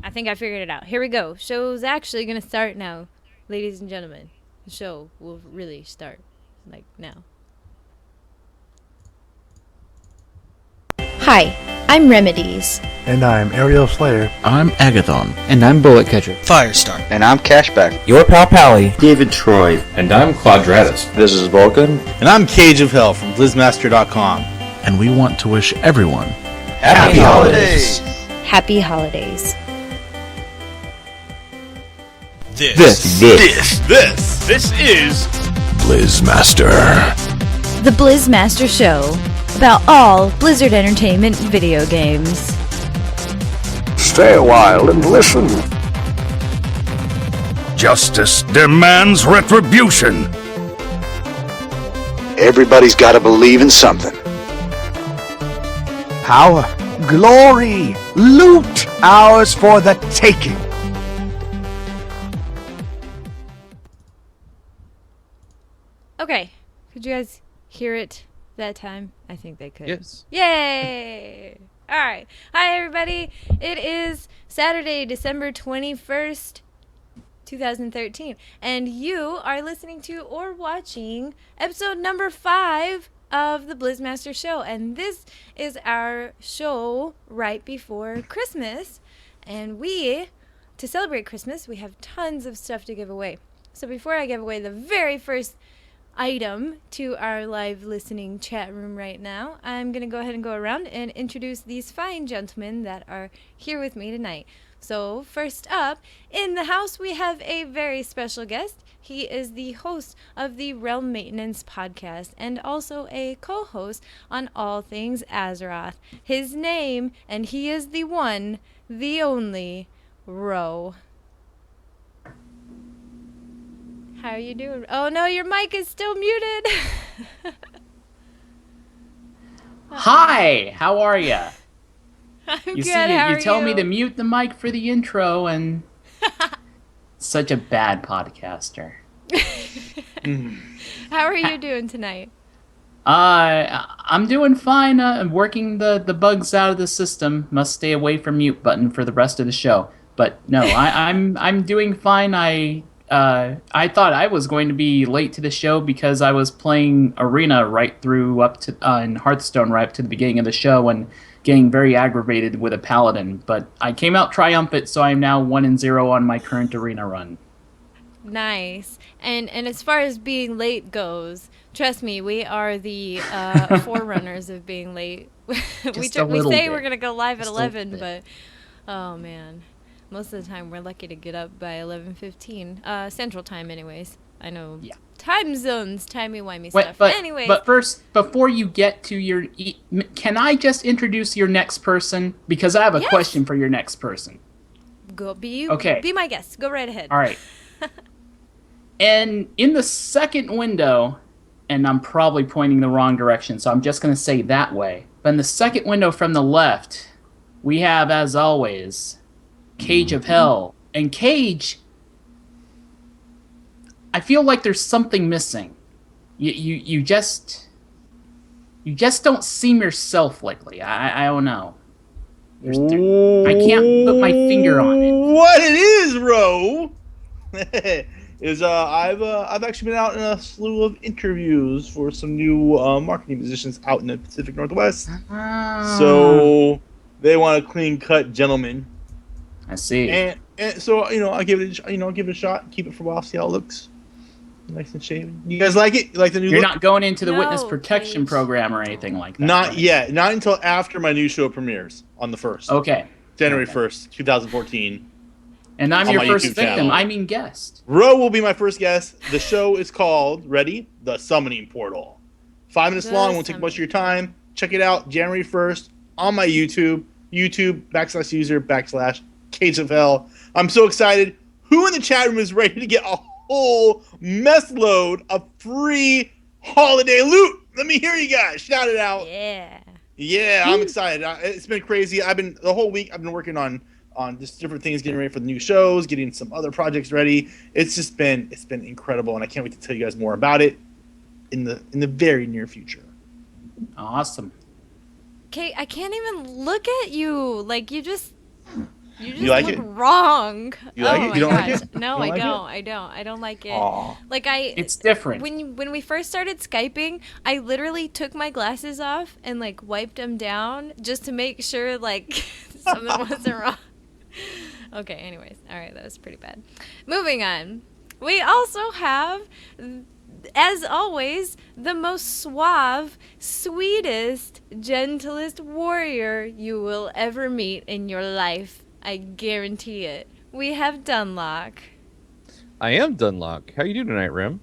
I think I figured it out. Here we go. Show's actually going to start now, ladies and gentlemen. The show will really start, like, now. Hi, I'm Remedeez. And I'm Ariel Slayer. I'm Agathon. And I'm Bullet Catcher. Firestar. And I'm Cashback. Your pal Pally. David Troy. And I'm Quadratus. This is Vulcan. And I'm Kage of Hell from BlizzMaster.com. And we want to wish everyone Happy Holidays! Happy Holidays. This is BlizzMaster. The BlizzMaster Show. About all Blizzard Entertainment video games. Stay a while and listen. Justice demands retribution. Everybody's got to believe in something. Power, glory, loot, ours for the taking. Okay, could you guys hear it that time? I think they could. Yes. Yay! Alright. Hi, everybody. It is Saturday, December 21st, 2013. And you are listening to or watching episode number 5 of the BlizzMaster Show. And this is our show right before Christmas. And to celebrate Christmas, we have tons of stuff to give away. So before I give away the very first item to our live listening chat room right now, I'm going to go ahead and go around and introduce these fine gentlemen that are here with me tonight. So first up, in the house we have a very special guest. He is the host of the Realm Maintenance podcast and also a co-host on All Things Azeroth. His name, and he is the one, the only, Ro. How are you doing? Oh no, your mic is still muted. Hi, how are ya? I'm you good. See, how you are tell you? me to mute the mic for the intro, and such a bad podcaster. How are you doing tonight? I'm doing fine. I'm working the bugs out of the system. Must stay away from mute button for the rest of the show. But no, I'm doing fine. I thought I was going to be late to the show because I was playing Arena right through up to in Hearthstone right up to the beginning of the show and getting very aggravated with a Paladin. But I came out triumphant, so I'm now 1-0 on my current Arena run. Nice. And as far as being late goes, trust me, we are the forerunners of being late. we say we're gonna go live at 11, but oh man. Most of the time, we're lucky to get up by 11:15 Central Time, anyways. I know time zones, timey-wimey stuff. But first, before you get to your... can I just introduce your next person? Because I have a question for your next person. Be my guest. Go right ahead. All right. And in the second window, and I'm probably pointing the wrong direction, so I'm just going to say that way. But in the second window from the left, we have, as always... Kage of Hell. And Kage, I feel like there's something missing. You just don't seem yourself lately. I don't know. I can't put my finger on it. What it is, Ro, is I've actually been out in a slew of interviews for some new marketing positions out in the Pacific Northwest. So they want a clean-cut gentleman. I see. And so I'll give it a shot. Keep it for a while. See how it looks. Nice and shaven. You guys like it? You like the new You're look? not going into the witness protection program or anything like that. Not yet. Not until after my new show premieres on the 1st. Okay. January 1st, 2014. And I'm your first victim. I mean guest. Ro will be my first guest. The show is called, ready? The Summoning Portal. 5 minutes long. Won't take much of your time. Check it out January 1st on my YouTube. YouTube/user/ Kage of Hell. I'm so excited. Who in the chat room is ready to get a whole mess load of free holiday loot? Let me hear you guys. Shout it out. Yeah, I'm excited. It's been crazy. The whole week I've been working on just different things, getting ready for the new shows, getting some other projects ready. It's been incredible, and I can't wait to tell you guys more about it in the very near future. Awesome. Okay, I can't even look at you. Like, you just... You just You like look it? wrong. You like oh it? my You don't like gosh. it? No, You I don't like don't. I don't. I don't like it. Aw. Like It's different. When we first started Skyping, I literally took my glasses off and like wiped them down just to make sure like something wasn't wrong. Okay, anyways. All right, that was pretty bad. Moving on. We also have, as always, the most suave, sweetest, gentlest warrior you will ever meet in your life. I guarantee it. We have Dunlock. I am Dunlock. How you doing tonight, Rem?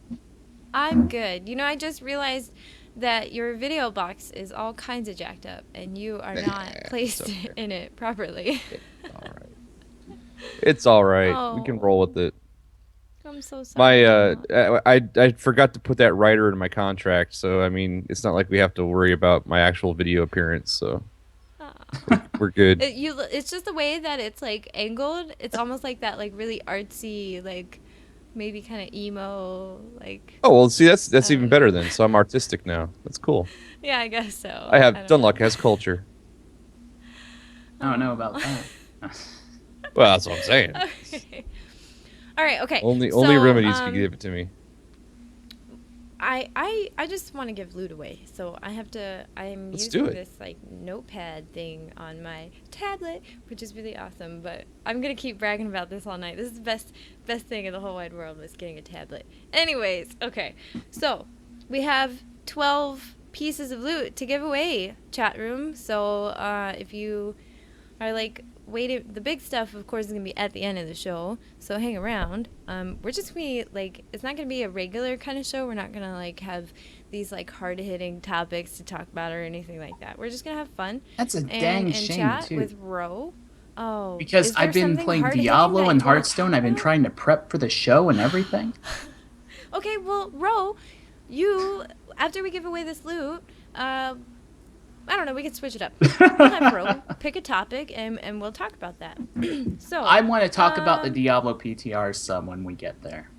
I'm good. You know, I just realized that your video box is all kinds of jacked up, and you are not placed okay. in it properly. All right. It's all right. Oh. We can roll with it. I'm so sorry. I forgot to put that writer in my contract, so I mean, it's not like we have to worry about my actual video appearance. So we're good. It's just the way that it's like angled. It's almost like that, like really artsy, like maybe kind of emo, like. Oh well, see, that's even better then. So I'm artistic now. That's cool. Yeah, I guess so. I have don't Dunlock know. has culture. I don't know about that. Well, that's what I'm saying. Okay. All right. Okay. Only so, Remedeez can give it to me. I just want to give loot away, so I have to. I'm Let's using do it. this like notepad thing on my tablet, which is really awesome. But I'm gonna keep bragging about this all night. This is the best thing in the whole wide world is getting a tablet. Anyways, okay. So we have 12 pieces of loot to give away, chat room. So if you are like waiting, the big stuff of course is gonna be at the end of the show, so hang around. We're just gonna be like, it's not gonna be a regular kind of show. We're not gonna like have these like hard-hitting topics to talk about or anything like that. We're just gonna have fun. That's a and dang shame chat too. with Ro. Oh, Because is there I've been something playing hard-hitting Diablo that and you wanna Hearthstone. talk I've been about? trying to prep for the show and everything. Okay, well, Ro, you, after we give away this loot, I don't know, we can switch it up. We'll have Ro pick a topic, and we'll talk about that. So I want to talk about the Diablo PTR some when we get there.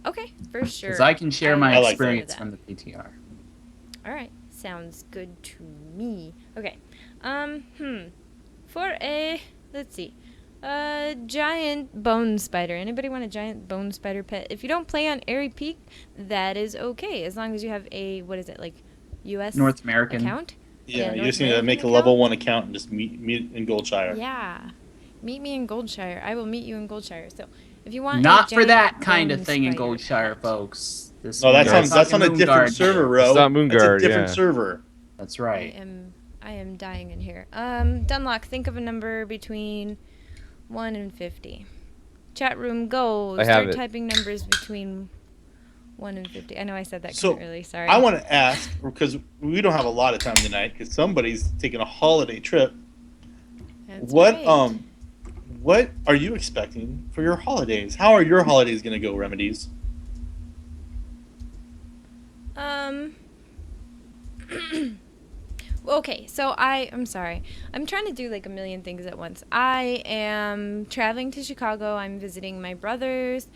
Okay, for sure. Because I can share my like experience that. from the PTR. All right, sounds good to me. Okay, for a, let's see, a giant bone spider. Anybody want a giant bone spider pet? If you don't play on Airy Peak, that is okay, as long as you have a, what is it, like, U.S. North American account? Yeah, you North just need to American make a account? level 1 account and just meet in Goldshire. Yeah, meet me in Goldshire. I will meet you in Goldshire. So, if you want, Not a for that giant kind of bone thing in spider Goldshire, pet. folks. This No, that's we're on a talking different Moonguard. server, Ro. It's not That's a Moonguard, different yeah. server. That's right. I am dying in here. Dunlock, think of a number between 1 and 50. Chat room, go. I have Start it. typing numbers between 1 and 50. I know I said that So, kind of early. Sorry. I want to ask, because we don't have a lot of time tonight, because somebody's taking a holiday trip. That's What right. what are you expecting for your holidays? How are your holidays going to go, Remedeez? Okay, so I'm sorry. I'm trying to do like a million things at once. I am traveling to Chicago. I'm visiting my brothers,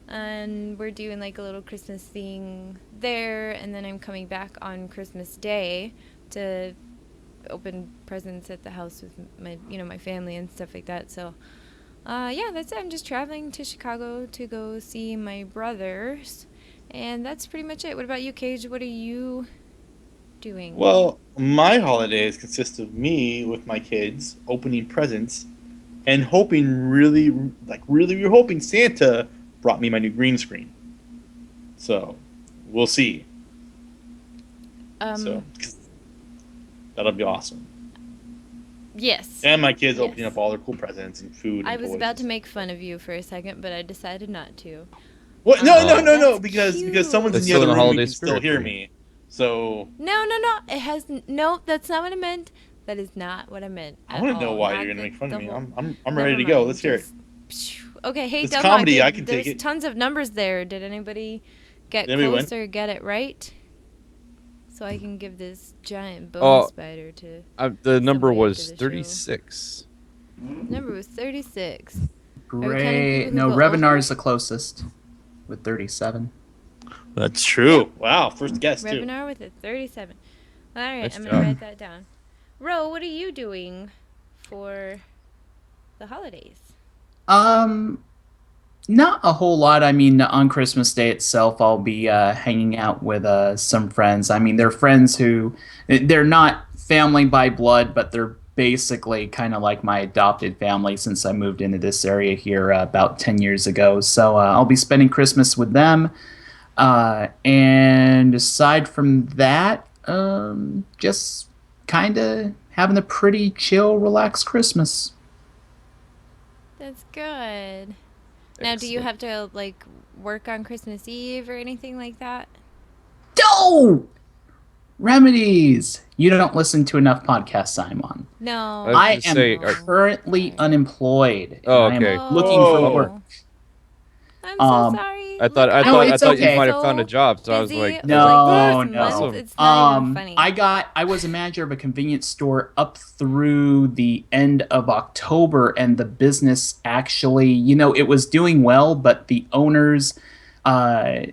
and we're doing like a little Christmas thing there, and then I'm coming back on Christmas Day to open presents at the house with my family and stuff like that. So, yeah, that's it. I'm just traveling to Chicago to go see my brothers, and that's pretty much it. What about you, Kage? What are you doing? Well, my holidays consist of me with my kids opening presents and hoping we're hoping Santa brought me my new green screen. So, we'll see. So, that'll be awesome. Yes. And my kids Yes. opening up all their cool presents and food. I and was toys. about to make fun of you for a second, but I decided not to. What? No, That's because cute. someone's That's in the still other in the room who holiday can still spirit hear for you. me. So No. It has no. That's not what I meant. That is not what I meant. I want to know why Not you're gonna the- make fun of the me. whole- I'm Never ready to go. mind, Let's hear it. just- Okay, hey, It's Dunlock, comedy, I can there's take it. tons of numbers there. Did anybody get Did anybody close or get it right? So I can give this giant bone Oh, spider to. The number somebody was after the show. 36. Number was 36. Are we counting Great. people who No, go Revenar over? is the closest with 37. That's true. Wow, first guess too. Revenar with a 37. All right, Nice I'm job. gonna write that down. Ro, what are you doing for the holidays? Not a whole lot. I mean, on Christmas Day itself, I'll be hanging out with some friends. I mean, they're friends who, they're not family by blood, but they're basically kind of like my adopted family since I moved into this area here about 10 years ago. So I'll be spending Christmas with them. And aside from that, just kind of having a pretty chill, relaxed Christmas. That's good. Now, do you have to, like, work on Christmas Eve or anything like that? Don't! Remedeez! You don't listen to enough podcasts I'm on. No. I am currently unemployed. Oh, I okay. am looking for work. I'm so sorry. I thought you might have found a job, so I was like, no. It's not even funny. I was a manager of a convenience store up through the end of October, and the business actually, it was doing well, but the owners, the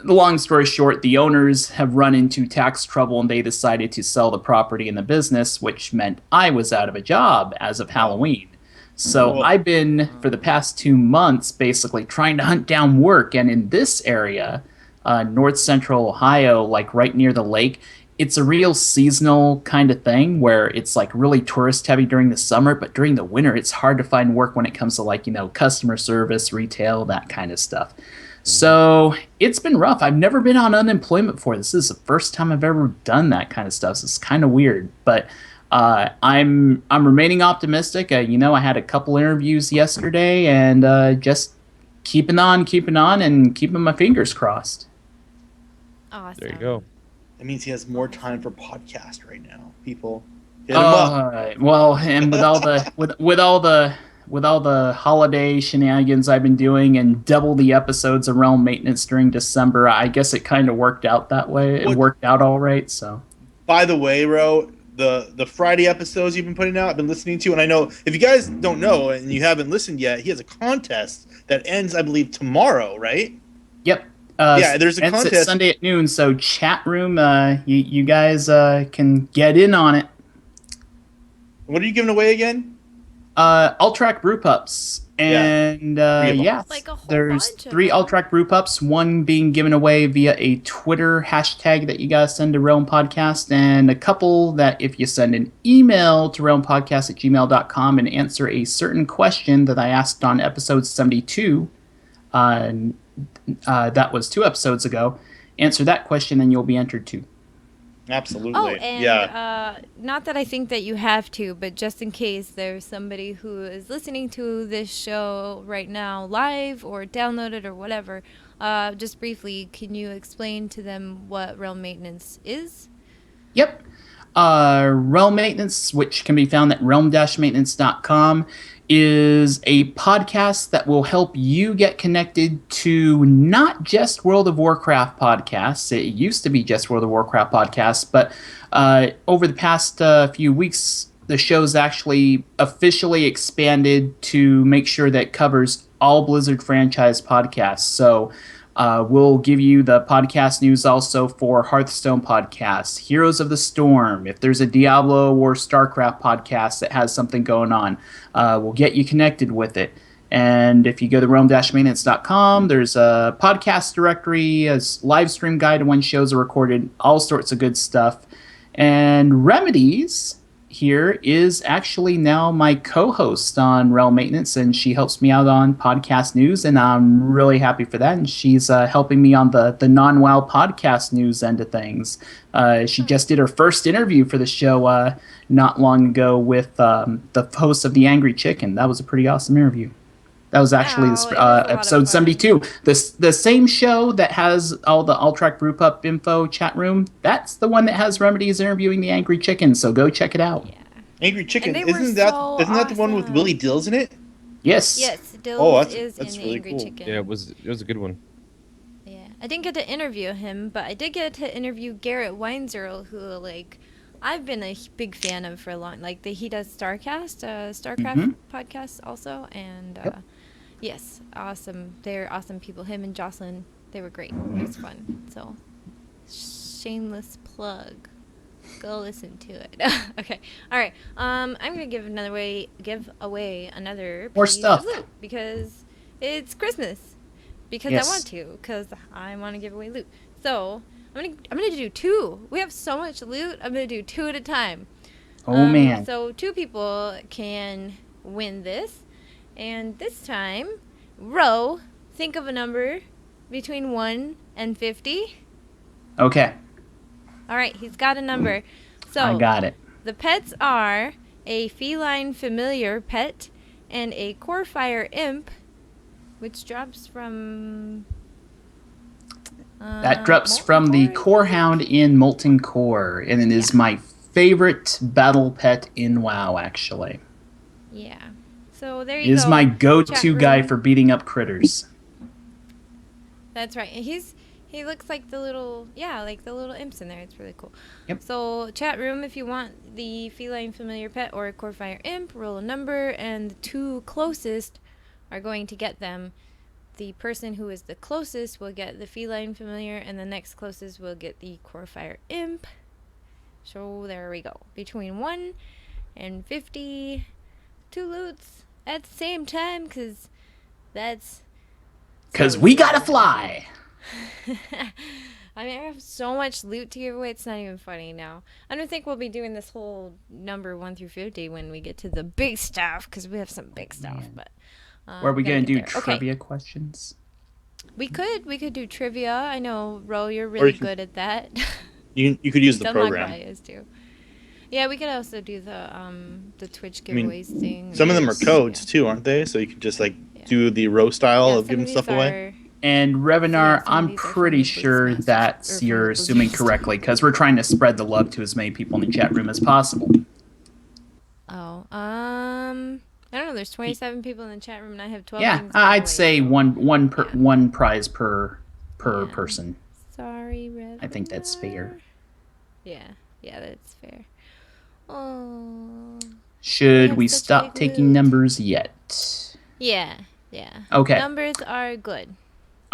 long story short, the owners have run into tax trouble, and they decided to sell the property and the business, which meant I was out of a job as of Halloween. So I've been, for the past 2 months, basically trying to hunt down work. And in this area, north central Ohio, like right near the lake, it's a real seasonal kind of thing where it's like really tourist heavy during the summer. But during the winter, it's hard to find work when it comes to like, customer service, retail, that kind of stuff. So it's been rough. I've never been on unemployment before. This is the first time I've ever done that kind of stuff. So it's kind of weird. But I'm remaining optimistic. I had a couple interviews yesterday, and just keeping on, and keeping my fingers crossed. Awesome. There you go. That means he has more time for podcast right now. People, hit him up. Well, and with all the with all the holiday shenanigans I've been doing, and double the episodes of Realm Maintenance during December, I guess it kind of worked out that way. It worked out all right. So, by the way, Ro, the Friday episodes you've been putting out, I've been listening to, and I know if you guys don't know and you haven't listened yet, he has a contest that ends, I believe, tomorrow, right? Yep. There's a contest. It's Sunday at noon, so chat room, you guys can get in on it. What are you giving away again? Ultrac brew pups. And there's 3 Ultrac brew pups, one being given away via a Twitter hashtag that you guys send to Realm Podcast, and a couple that if you send an email to realmpodcast@gmail.com and answer a certain question that I asked on episode 72, that was 2 episodes ago, answer that question and you'll be entered too. Absolutely. Oh, and not that I think that you have to, but just in case there's somebody who is listening to this show right now live or downloaded or whatever, just briefly, can you explain to them what Realm Maintenance is? Yep. Realm Maintenance, which can be found at realm-maintenance.com, is a podcast that will help you get connected to not just World of Warcraft podcasts. It used to be just World of Warcraft podcasts, but over the past few weeks, the show's actually officially expanded to make sure that it covers all Blizzard franchise podcasts. So we'll give you the podcast news also for Hearthstone podcasts, Heroes of the Storm. If there's a Diablo or StarCraft podcast that has something going on, we'll get you connected with it. And if you go to realm-maintenance.com, there's a podcast directory, a live stream guide to when shows are recorded, all sorts of good stuff. And Remedeez here is actually now my co-host on Realm Maintenance, and she helps me out on podcast news, and I'm really happy for that. And she's helping me on the non-WoW podcast news end of things. She just did her first interview for the show not long ago with the host of The Angry Chicken. That was a pretty awesome interview. That was actually episode 72. The same show that has all the Ultrac Brewpup info chat room. That's the one that has Remedeez interviewing the Angry Chicken. So go check it out. Yeah. Angry Chicken, isn't that the one with Willie Dills in it? Yes. Yes, Dills is that's in really the Angry cool. Chicken. Yeah, it was a good one. Yeah, I didn't get to interview him, but I did get to interview Garrett Weinzierl, who I've been a big fan of for a long. He does StarCraft podcast also, and. Yep. Yes, awesome. They're awesome people. Him and Jocelyn, they were great. It was fun. So, shameless plug. Go listen to it. Okay. All right. I'm gonna give away another More piece stuff. of loot because it's Christmas. Because Yes. I want to. Because I want to give away loot. So I'm gonna do 2. We have so much loot. I'm gonna do 2 at a time. Oh man. So 2 people can win this, and this time, Ro, think of a number between 1 and 50. Okay. All right, he's got a number. So I got it. the pets are a feline familiar pet and a core fire imp, which drops from. That drops Molten from the Core, Core Hound in Molten Core, and it is my favorite battle pet in WoW, actually. Yeah. So there It you go. is my go-to Chat guy room. for beating up critters. That's right. And he looks like the little imps in there. It's really cool. Yep. So chat room, if you want the feline familiar pet or a core fire imp, roll a number, and the 2 closest are going to get them. The person who is the closest will get the feline familiar, and the next closest will get the core fire imp. So there we go. Between 1 and 50, 2 loots at the same time, because that's... Because we gotta fly! I mean, I have so much loot to give away, it's not even funny now. I don't think we'll be doing this whole number 1 through 50 when we get to the big stuff, because we have some big stuff. But Where are we gotta gonna do get there. trivia questions? We could do trivia. I know, Ro, you're really you can- good at that. You could use the Dunlock program. probably is too. Yeah, we could also do the Twitch I mean, giveaways thing. Some of them are codes too, aren't they? So you could just do the row style of giving stuff away. And Revenar, I'm pretty sure that's you're assuming correctly, because we're trying to spread the love to as many people in the chat room as possible. Oh, I don't know. There's 27 people in the chat room, and I have 12. Yeah, things to give I'd away, say so- one prize per person. Sorry, Red. I think that's fair. Yeah, that's fair. Oh. Should have we such stop big taking loot. numbers yet? Yeah. Okay. Numbers are good.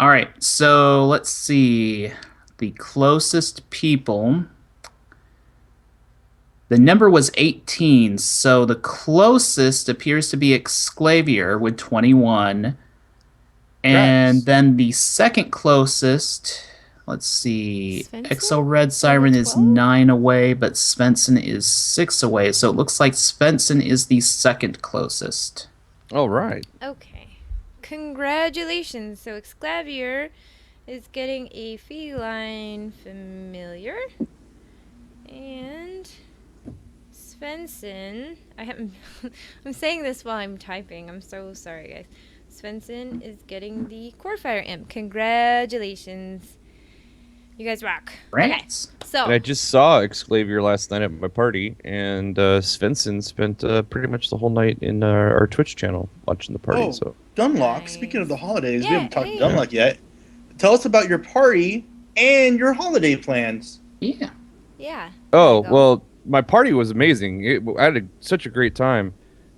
All right, so let's see. The closest people. The number was 18, so the closest appears to be Exclavier with 21. And Nice. then the second closest, let's see. Svensson? Exo Red Siren is 12? 9 away, but Svensson is 6 away. So it looks like Svensson is the second closest. All right. Okay. Congratulations. So Exclavier is getting a feline familiar. And Svensson, I'm saying this while I'm typing. I'm so sorry, guys. Svensson is getting the core fire imp. Congratulations. You guys rock. Rats. Okay. So And I just saw Exclavier last night at my party, and Svensson spent pretty much the whole night in our Twitch channel watching the party. Oh, So Dunlock. Nice. Speaking of the holidays, we Yeah, haven't talked hey. to Dunlock yet. Tell us about your party and your holiday plans. Yeah. yeah. Oh, There you go. well, my party was amazing. I had such a great time.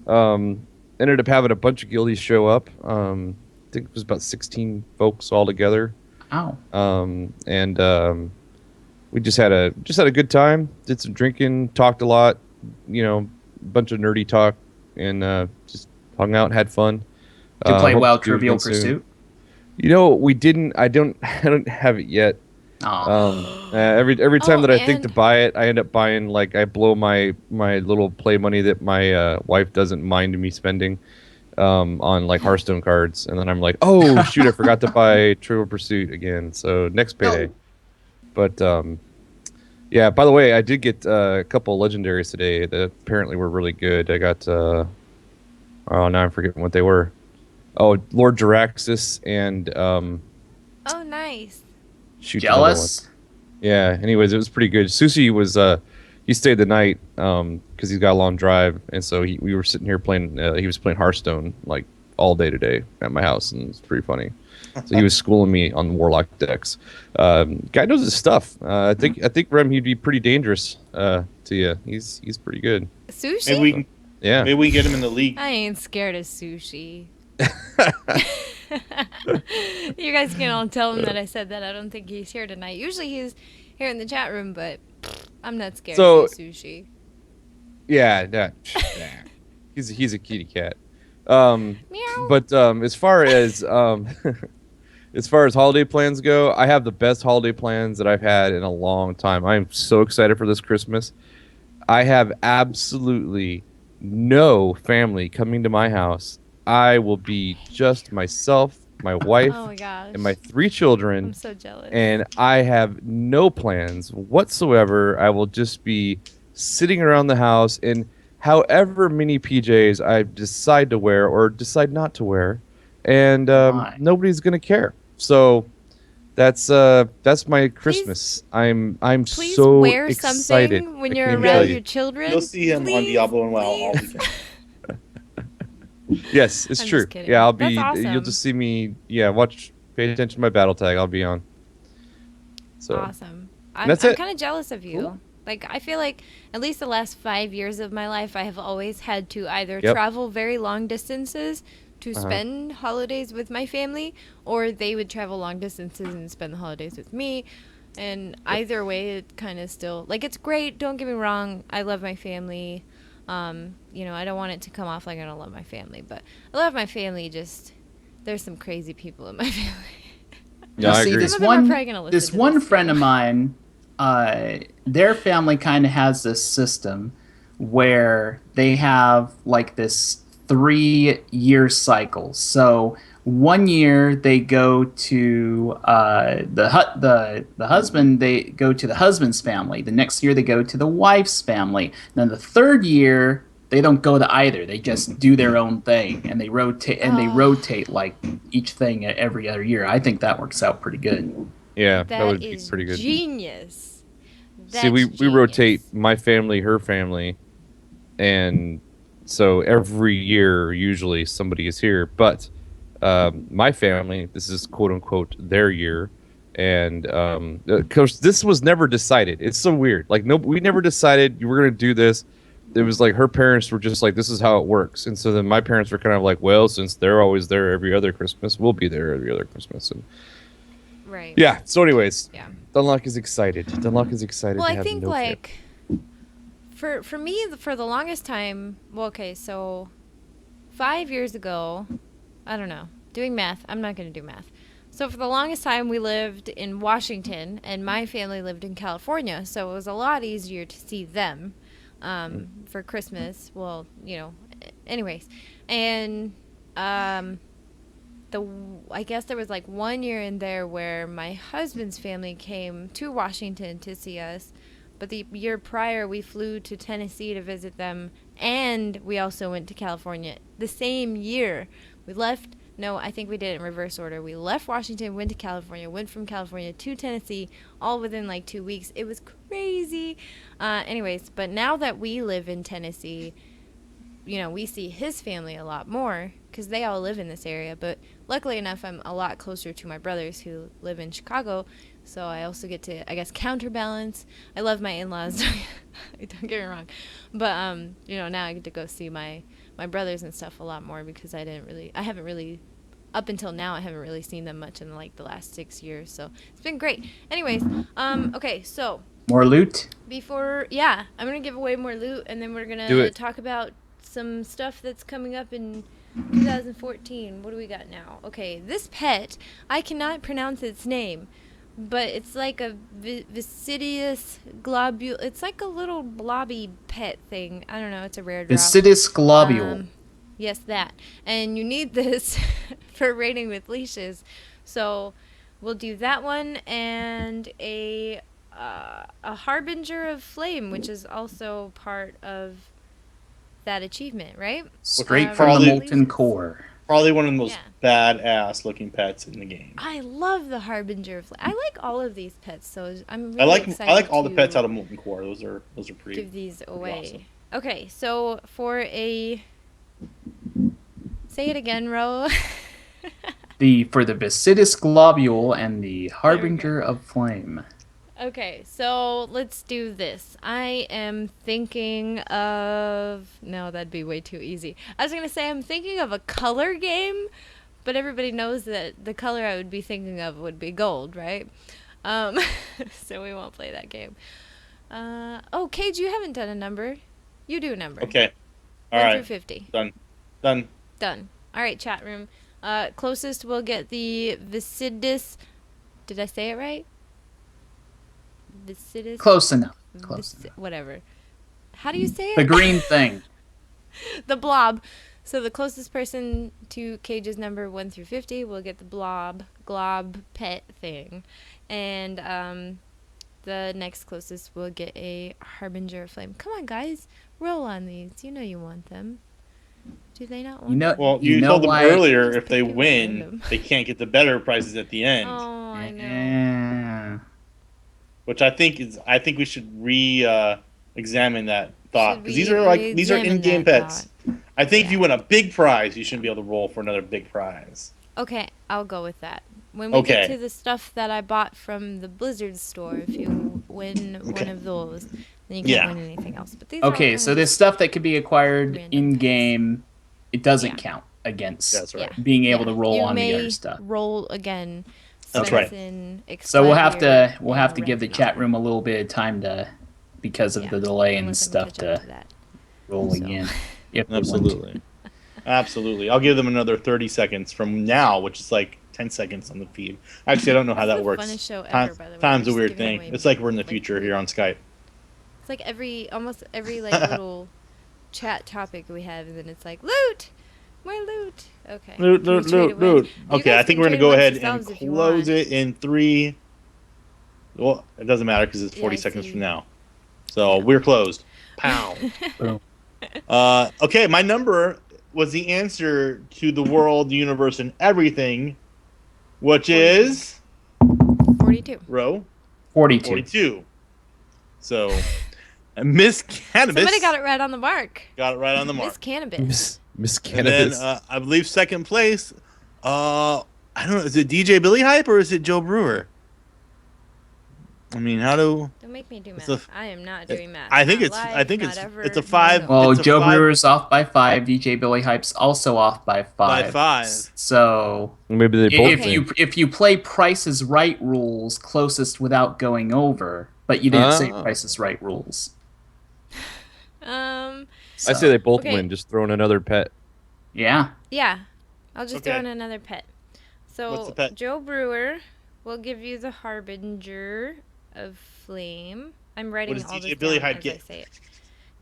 Ended up having a bunch of guildies show up. I think it was about 16 folks all together. Ow. We just had a good time. Did some drinking, talked a lot, a bunch of nerdy talk, and just hung out, had fun. To play Hope WoW to do it Trivial again soon. Pursuit. We didn't. I don't have it yet. Aw. Every time Oh, that I think and- to buy it, I end up buying I blow my little play money that my wife doesn't mind me spending on Hearthstone cards, and then I'm like, oh shoot, I forgot to buy Trivial Pursuit again. So next payday. But yeah. By the way, I did get a couple of legendaries today that apparently were really good. I got now I'm forgetting what they were. Oh, Lord Jaraxxus and Oh, nice. shoot, another one. Jealous? Yeah. Anyways, it was pretty good. Sushi was he stayed the night because he's got a long drive, and so we were sitting here playing. He was playing Hearthstone all day today at my house, and it's pretty funny. So he was schooling me on Warlock decks. Guy knows his stuff. I think Rem, he'd be pretty dangerous to you. He's pretty good. Sushi? Maybe we can Yeah. maybe we can get him in the league. I ain't scared of sushi. You guys can all tell him that I said that. I don't think he's here tonight. Usually he's here in the chat room, but I'm not scared So- of you, sushi. Yeah, nah. He's a kitty cat. Meow. But as far as as far as holiday plans go, I have the best holiday plans that I've had in a long time. I am so excited for this Christmas. I have absolutely no family coming to my house. I will be just myself, my wife, Oh my gosh. and my 3 children. I'm so jealous. And I have no plans whatsoever. I will just be sitting around the house in however many PJs I decide to wear or decide not to wear, and nobody's gonna care. So that's my Christmas. I'm Please so wear excited something when I you're can't around tell you. your children. You'll see him on Diablo and WoW all weekend. Yes, it's I'm true. just kidding. Yeah, I'll That's be. awesome. You'll just see me. Yeah, pay attention to my battle tag. I'll be on. So Awesome. I'm that's it. kind of jealous of you. Cool. Like, I feel like at least the last 5 years of my life, I have always had to either Yep. travel very long distances to spend holidays with my family, or they would travel long distances and spend the holidays with me. And either way, it kind of still, like, it's great. Don't get me wrong. I love my family. You know, I don't want it to come off like I don't love my family, but I love my family. Just, there's some crazy people in my family. Yeah, I see, agree. this Some of them are one, probably gonna listen this to one this, friend too. of mine, their family kind of has this system where they have like this 3-year cycle. So 1 year they go to the husband. They go to the husband's family. The next year they go to the wife's family. Then the 3rd year they don't go to either. They just do their own thing, and they rotate. And they rotate like each thing every other year. I think that works out pretty good. Yeah, that would be is pretty good. genius. See, we That's rotate genius. my family, her family, and so every year usually somebody is here. But my family, this is quote unquote their year, and of course this was never decided. It's so weird. Like we never decided we're gonna do this. It was like her parents were just like, this is how it works, and so then my parents were kind of like, well, since they're always there every other Christmas, we'll be there every other Christmas, and Right. yeah. So, anyways, Yeah. Dunlock is excited. Dunlock is excited. Well, to I have think no family. like for me for the longest time. Well, okay, so 5 years ago, I don't know. Doing math, I'm not going to do math. So for the longest time, we lived in Washington, and my family lived in California. So it was a lot easier to see them for Christmas. Well, you know, anyways, and I guess there was like 1 year in there where my husband's family came to Washington to see us, but the year prior we flew to Tennessee to visit them, and we also went to California the same year. We left, no, I think we did it in reverse order. We left Washington, went to California, went from California to Tennessee, all within like 2 weeks. It was crazy. Anyways, but now that we live in Tennessee, you know, we see his family a lot more because they all live in this area. But luckily enough, I'm a lot closer to my brothers who live in Chicago, so I also get to, I guess, counterbalance. I love my in-laws, don't get me wrong, but you know, now I get to go see my brothers and stuff a lot more because I haven't really, up until now, I haven't really seen them much in like the last 6 years. So it's been great. Anyways, okay, so More loot. I'm gonna give away more loot, and then we're Do gonna it. talk about some stuff that's coming up in 2014. What do we got now? Okay, this pet, I cannot pronounce its name, but it's like a Visidius globule. It's like a little blobby pet thing. I don't know. It's a rare drop. Acidus globule. Yes, that. And you need this for raiding with leashes. So we'll do that one and a harbinger of flame, which is also part of that achievement, right? Straight from the Probably- molten core. Probably one of the most badass looking pets in the game. I love the harbinger of flame. I like all of these pets, so I'm really I excited like all the to pets out of Molten Core. Those are pretty. give these pretty away. awesome. Okay, so for a, say it again, Ro. For the Acidus globule and the harbinger of flame. Okay, so let's do this. I am thinking of... No, that'd be way too easy. I was going to say I'm thinking of a color game, but everybody knows that the color I would be thinking of would be gold, right? So we won't play that game. Kage, you haven't done a number. You do a number. Okay. All 1 right. through 50. Done. Done. All right, chat room. Closest will get the Vicidus. Did I say it right? Vicidus. Close enough. Whatever. How do you say it? The green thing. The blob. So the closest person to Cage's number 1 through 50 will get the glob pet thing, and the next closest will get a harbinger of flame. Come on, guys, roll on these. You know you want them. Do they not want them? Well, you told them earlier if they win, they can't get the better prizes at the end. Oh, I know. Yeah. Which I think we should examine that thought, because these are in-game pets. I think if you win a big prize, you shouldn't be able to roll for another big prize. Okay, I'll go with that. When we get to the stuff that I bought from the Blizzard store, if you win one of those, then you can't win anything else. But these Okay, so there's stuff that can be acquired in-game. It doesn't count against being able to roll on the other stuff. Roll again. That's right. So we'll have to give the chat room a little bit of time because of the delay and stuff to roll again. Absolutely. I'll give them another 30 seconds from now, which is like 10 seconds on the feed. Actually, I don't know how that works. Funnest show ever, by the way. Time's a weird thing. It's like we're in the future here on Skype. It's like almost every like little chat topic we have, and then it's like loot, more loot. Okay. Loot. Okay, I think we're gonna go ahead and close it in 3. Well, it doesn't matter because it's 40 seconds from now. So we're closed. Pow. Boom. Okay, my number was the answer to the world, the universe, and everything, which is 42. Row 42. So, Miss Cannabis. Somebody got it right on the mark. Got it right on the mark. Miss Cannabis. Miss Cannabis. And then I believe second place. I don't know. Is it DJ Billy Hype or is it Joe Brewer? I mean, Don't make me do math. I am not doing math. I think it's a 5. Well, Joe Brewer's off by 5. DJ Billy Hype's also off by 5. By 5. So maybe they both. If you play Price is Right rules closest without going over, but you didn't say Price is Right rules. I say they both win. Just throw in another pet. Yeah. Yeah, I'll just throw in another pet. So what's the pet? Joe Brewer will give you the Harbinger of Flame. I'm writing all this down as I say it.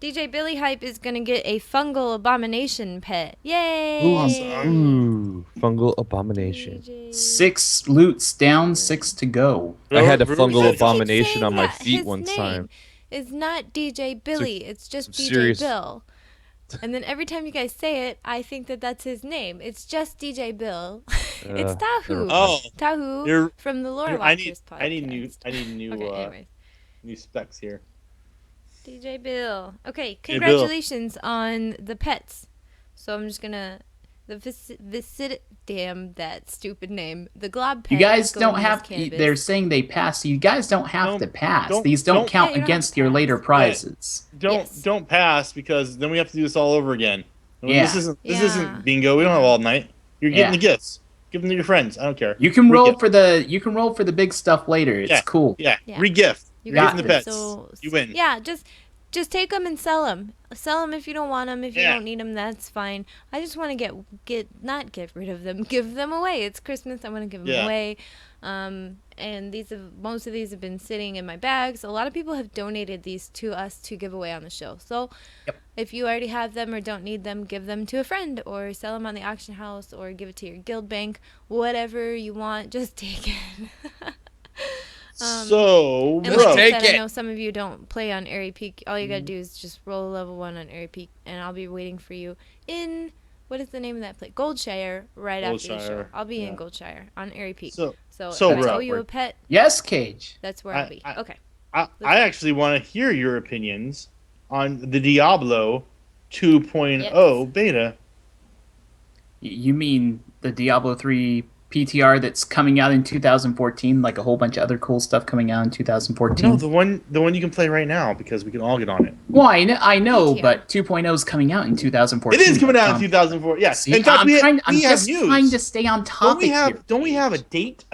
DJ Billy Hype is gonna get a fungal abomination pet. Yay! Ooh, fungal abomination. 6 loots down, 6 to go. I had a fungal abomination on my feet one time. It's not DJ Billy. It's just DJ Bill. And then every time you guys say it, I think that that's his name. It's just DJ Bill. It's Tahu. Oh, Tahu from the Lore Watchers podcast. I need new specs here. DJ Bill. Okay, congratulations on the pets. So I'm just gonna damn that stupid name. The glob pet. You guys don't have. They're saying they pass. So you guys don't have to pass. These don't count against your later prizes. Don't pass, because then we have to do this all over again. This isn't bingo. We don't have all night. You're getting the gifts. Give them to your friends. I don't care. You can roll for the big stuff later. It's cool. Yeah. Re-gift. You give them the pets. You win. Yeah, just take them and sell them. Sell them if you don't want them. If you don't need them, that's fine. I just want to not get rid of them. Give them away. It's Christmas. I want to give them away. And most of these have been sitting in my bags. A lot of people have donated these to us to give away on the show. So if you already have them or don't need them, give them to a friend or sell them on the auction house or give it to your guild bank. Whatever you want, just take it. So, and like I said, I know some of you don't play on Airy Peak. All you gotta do is just roll level 1 on Airy Peak, and I'll be waiting for you in, what is the name of that place? Goldshire, after the show. I'll be in Goldshire on Airy Peak. So if I owe you a pet, yes, Cage. That's where I'll be. Okay. I actually want to hear your opinions on the Diablo 2.0 beta. You mean the Diablo 3 PTR that's coming out in 2014, like a whole bunch of other cool stuff coming out in 2014? No, the one you can play right now, because we can all get on it. Well, I know, but 2.0 is coming out in 2014. It is coming out in 2014. Yes. See, I'm just trying to stay on topic. Don't we have a date?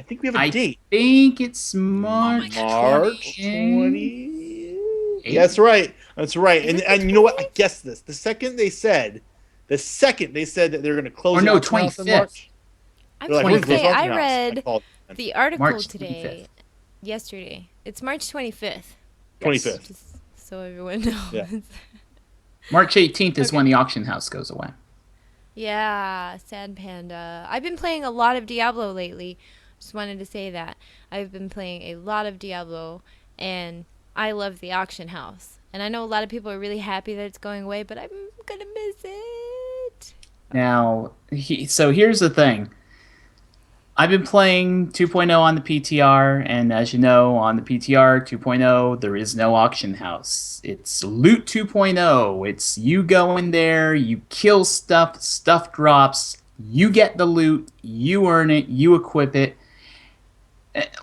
I think we have a date. I think it's March 20. Yeah, that's right. That's right. And you know what? I guessed this. The second they said that they're going to close the auction house in March. I was going to say, I read I the article March today, yesterday. It's March 25th. 25th. Just so everyone knows. Yeah. March 18th is when the auction house goes away. Yeah, sad panda. I've been playing a lot of Diablo lately. Just wanted to say that. I've been playing a lot of Diablo, and I love the auction house. And I know a lot of people are really happy that it's going away, but I'm going to miss it. Now, so here's the thing. I've been playing 2.0 on the PTR, and as you know, on the PTR 2.0, there is no auction house. It's Loot 2.0. It's you go in there, you kill stuff, stuff drops, you get the loot, you earn it, you equip it.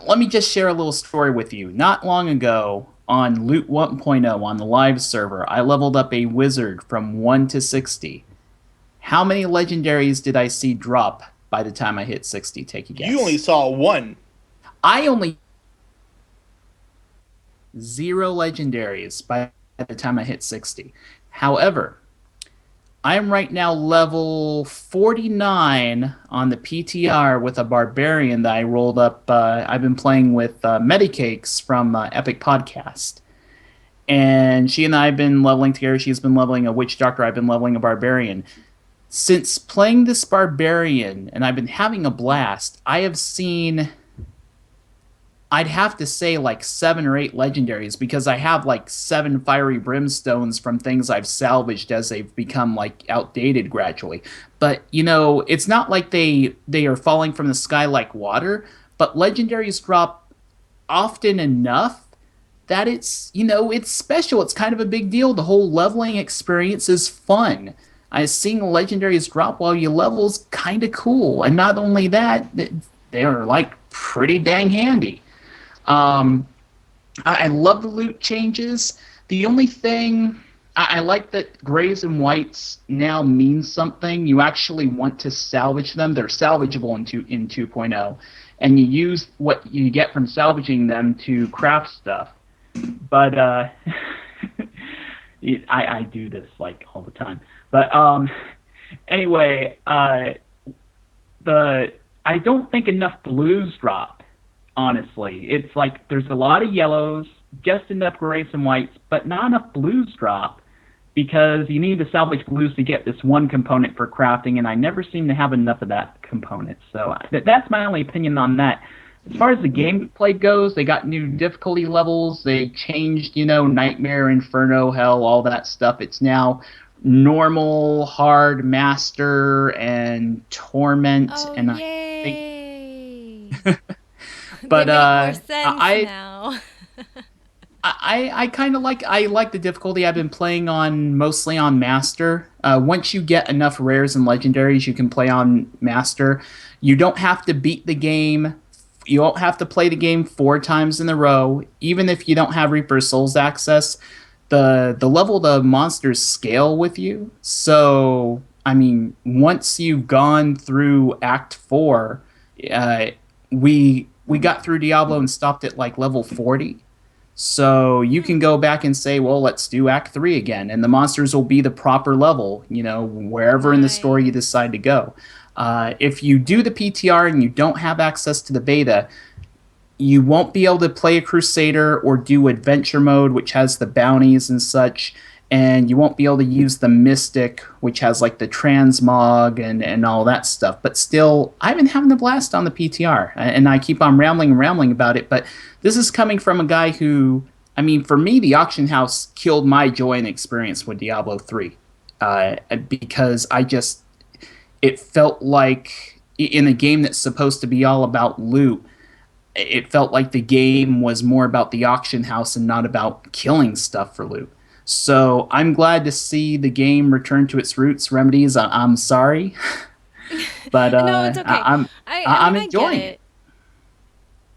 Let me just share a little story with you. Not long ago, on Loot 1.0, on the live server, I leveled up a wizard from 1 to 60. How many legendaries did I see drop by the time I hit 60? Take a guess. You only saw one. I only 0 legendaries by the time I hit 60. However, I am right now level 49 on the PTR with a barbarian that I rolled up. I've been playing with Medicakes from Epic Podcast. And she and I have been leveling together. She's been leveling a witch doctor. I've been leveling a barbarian. Since playing this barbarian, and I've been having a blast, I have seen, I'd have to say like 7 or 8 legendaries, because I have like 7 fiery brimstones from things I've salvaged as they've become like outdated gradually. But, you know, it's not like they are falling from the sky like water, but legendaries drop often enough that it's, you know, it's special. It's kind of a big deal. The whole leveling experience is fun. Seeing legendaries drop while you level is kind of cool. And not only that, they're like pretty dang handy. I love the loot changes. The only thing, I like that grays and whites now mean something. You actually want to salvage them. They're salvageable in 2.0. And you use what you get from salvaging them to craft stuff. But I do this like all the time. But anyway, I don't think enough blues drop, honestly. It's like there's a lot of yellows, just enough grays and whites, but not enough blues drop, because you need to salvage blues to get this one component for crafting, and I never seem to have enough of that component. So that's my only opinion on that. As far as the gameplay goes, they got new difficulty levels. They changed, you know, Nightmare, Inferno, Hell, all that stuff. It's now normal, hard, master, and torment. Oh, and yay! But more sense now. I kind of like the difficulty. I've been playing on mostly on master. Once you get enough rares and legendaries, you can play on master. You don't have to beat the game. You don't have to play the game 4 times in a row, even if you don't have Reaper's Souls access. The level the monsters scale with you. So, I mean, once you've gone through Act 4, we got through Diablo and stopped at like level 40. So you can go back and say, well, let's do Act 3 again, and the monsters will be the proper level, you know, wherever in the story you decide to go. If you do the PTR and you don't have access to the beta, you won't be able to play a Crusader or do Adventure Mode, which has the bounties and such, and you won't be able to use the Mystic, which has like the transmog and all that stuff. But still, I've been having a blast on the PTR, and I keep on rambling about it, but this is coming from a guy who, I mean, for me, the auction house killed my joy and experience with Diablo 3, because it felt like, in a game that's supposed to be all about loot, it felt like the game was more about the auction house and not about killing stuff for loot. So I'm glad to see the game return to its roots. Remedeez, I'm sorry, but no, it's okay. I'm enjoying it.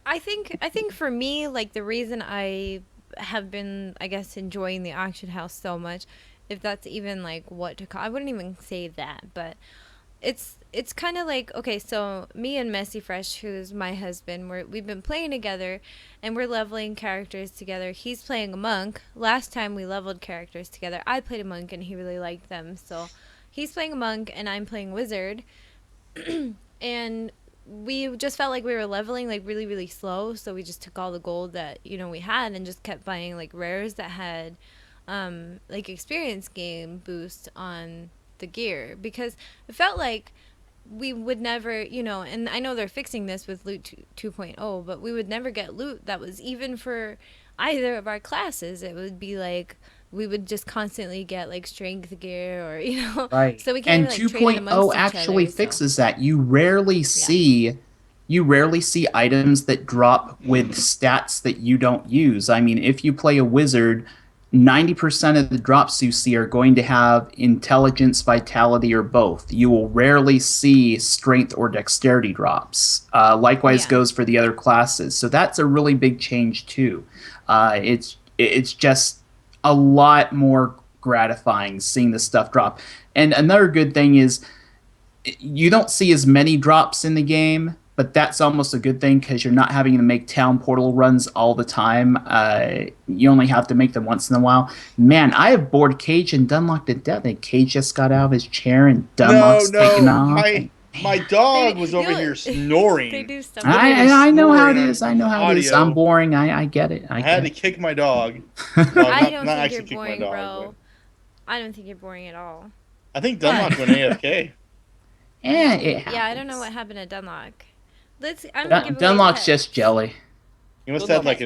I think for me, like, the reason I have been, I guess, enjoying the auction house so much, if that's even like what to call, I wouldn't even say that, but it's it's kind of like, okay, so me and Messy Fresh, who's my husband, we've been playing together, and we're leveling characters together. He's playing a monk. Last time we leveled characters together, I played a monk, and he really liked them. So he's playing a monk, and I'm playing wizard. And we just felt like we were leveling like really, really slow. So we just took all the gold that, we had and just kept buying like rares that had like experience gain boost on the gear, because it felt like we would never, and I know they're fixing this with loot 2.0, but we would never get loot that was even for either of our classes. It would be like we would just constantly get like strength gear or Right. So we can't and even, like, trade 2.0 amongst actually each other, fixes that. You rarely see items that drop with stats that you don't use. I mean, if you play a wizard, 90% of the drops you see are going to have intelligence, vitality, or both. You will rarely see strength or dexterity drops. Likewise goes for the other classes. So that's a really big change too. It's just a lot more gratifying seeing the stuff drop. And another good thing is you don't see as many drops in the game, but that's almost a good thing because you're not having to make town portal runs all the time. You only have to make them once in a while. Man, I have bored Kage and Dunlock to death. And Kage just got out of his chair and Dunlock's taking off. My dog was over here snoring. They do stuff. I know how it is. I know how it is. I'm boring. I get it. I had to kick my dog. I don't think you're boring, bro. I don't think you're boring at all. I think Dunlock went AFK. Yeah, I don't know what happened to Dunlock. Dunlock's just jelly. You must have like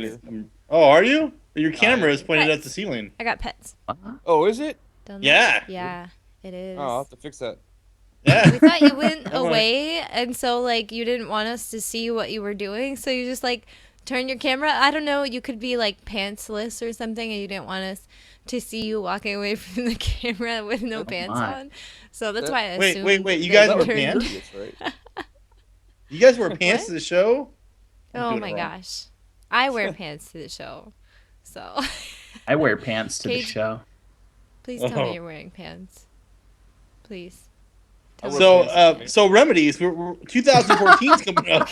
oh, are you? Your camera is pointed at the ceiling. I got pets. Oh, is it? Dunlock. Yeah. Yeah, it is. Oh, I'll have to fix that. Yeah. We thought you went away, and so like you didn't want us to see what you were doing, so you just like turn your camera. I don't know. You could be like pantsless or something, and you didn't want us to see you walking away from the camera with no pants on. So that's why I assumed. Wait. You guys wear pants? You guys wear pants to the show? Oh my gosh. I wear pants to the show. So I wear pants to the show. Please tell me you're wearing pants. Please. So Remedeez, 2014's coming up.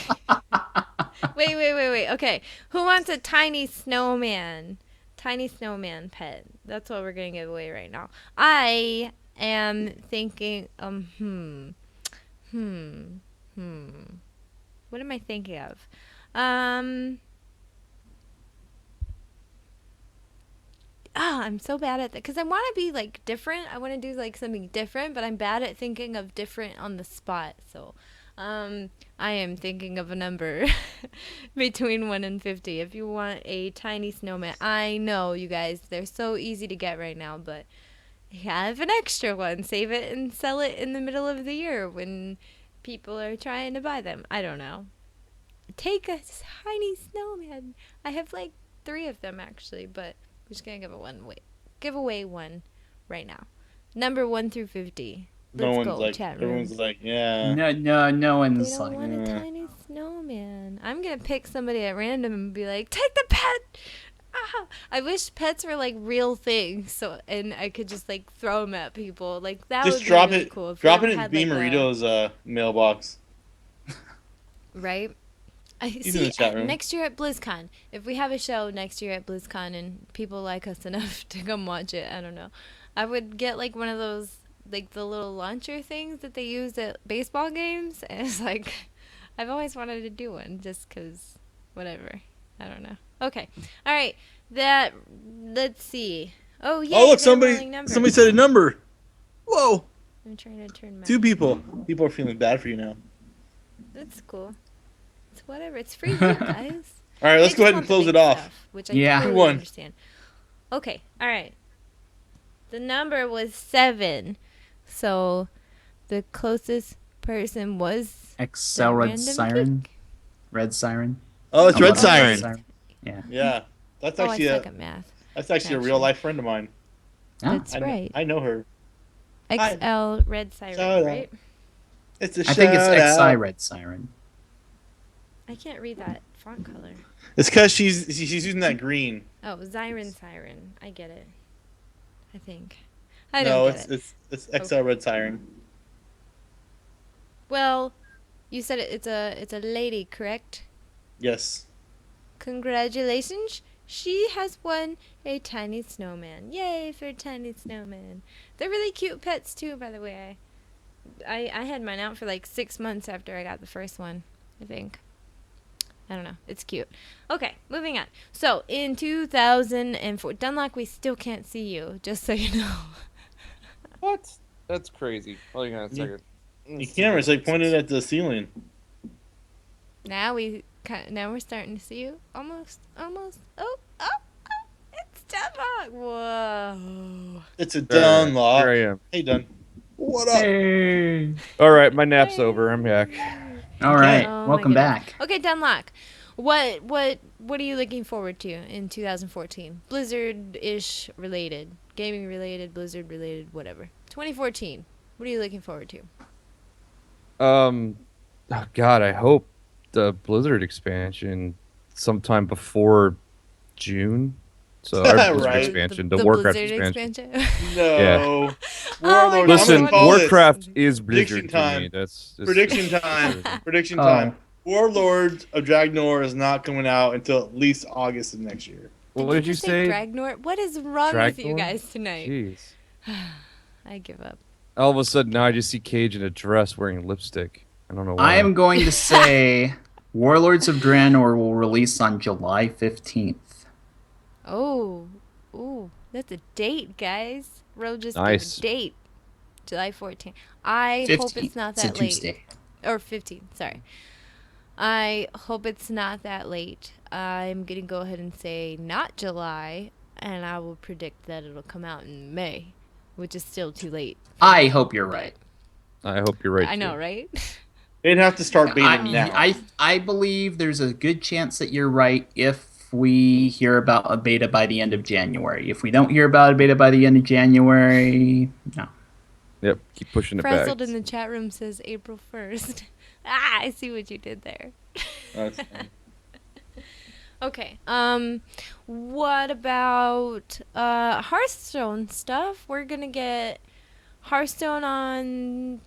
Wait. Okay. Who wants a tiny snowman? Tiny snowman pet. That's what we're going to give away right now. I am thinking, what am I thinking of? I'm so bad at that because I want to be like different. I want to do like something different, but I'm bad at thinking of different on the spot. So, I am thinking of a number between 1 and 50. If you want a tiny snowman, I know you guys, they're so easy to get right now, but have an extra one. Save it and sell it in the middle of the year when people are trying to buy them. I don't know. Take a tiny snowman. I have like 3 of them actually, but we're just gonna give away one right now. Number 1 through 50. Let's go, chat room. Everyone's like, yeah. No one's they don't like. want a tiny snowman. I'm gonna pick somebody at random and be like, take the pet. Ah! I wish pets were like real things, and I could just like throw them at people. Like that just would drop be really it. cool. If Drop it in had, B like, Marito's mailbox. Right. He's in the chat room. Next year at BlizzCon, if we have a show next year at BlizzCon and people like us enough to come watch it, I don't know, I would get like one of those, like the little launcher things that they use at baseball games, and it's like, I've always wanted to do one just because, whatever, I don't know. Okay, all right, let's see. Oh yeah. Oh look, somebody said a number. Whoa. I'm trying to turn my. 2 people. People are feeling bad for you now. That's cool. It's whatever. It's free here, guys. All right, let's go ahead and close it off. Which I totally understand. Okay, all right. The number was 7, so the closest person was Excel Red Siren. Red Siren. Oh, it's Red Siren. Yeah. That's actually I suck at math. That's actually a real life friend of mine. That's right. I know her. XL Red Siren, right? It's a I think it's XI Red Siren. I can't read that font color. It's because she's using that green. Oh, Siren. I get it. I think. I don't get it. It's XL Red Siren. Well, you said it's a lady, correct? Yes. Congratulations. She has won a tiny snowman. Yay for a tiny snowman. They're really cute pets too, by the way. I had mine out for like 6 months after I got the first one, I think. I don't know. It's cute. Okay, moving on. So, in 2004, Dunlock, we still can't see you, just so you know. What? That's crazy. Hold on a second. The camera's like pointed at the ceiling. Now we're starting to see you. Almost. Oh, it's Dunlock. Whoa. It's a Dunlock. Here I am. Hey, Dun. What up? Hey. All right, my nap's over. I'm back. All right, Oh, welcome my goodness. back. Okay, Dunlock. What are you looking forward to in 2014? Blizzard-ish related, gaming related, Blizzard related, whatever. 2014. What are you looking forward to? Oh God, I hope the Blizzard expansion sometime before June. So our Blizzard Right. expansion, The the Warcraft Blizzard expansion. No. Yeah. Warlord, Listen, I'm gonna call this. Warcraft is Prediction Blizzard to time. me. That's Prediction time. Prediction Oh. time. Warlords of Dragnor is not coming out until at least August of next year. What did you say? Dragnor? What is wrong with you Dragnor? guys tonight? Jeez. I give up. All of a sudden, now I just see Kage in a dress wearing lipstick. I don't know why. I am going to say Warlords of Draenor will release on July 15th. Oh, ooh, that's a date, guys. Ro just Nice. gave a date. July 14th. I hope it's not It's a that late. Tuesday. Or 15th, sorry. I hope it's not that late. I'm going to go ahead and say not July, and I will predict that it'll come out in May, which is still too late. I hope you're right. I hope you're right. I know, too. right? They'd have to start beta now. I believe there's a good chance that you're right if we hear about a beta by the end of January. If we don't hear about a beta by the end of January, no. Yep, keep pushing it back. Frazzled in the chat room says April 1st. I see what you did there. That's funny. Okay. What about Hearthstone stuff? We're gonna get Hearthstone on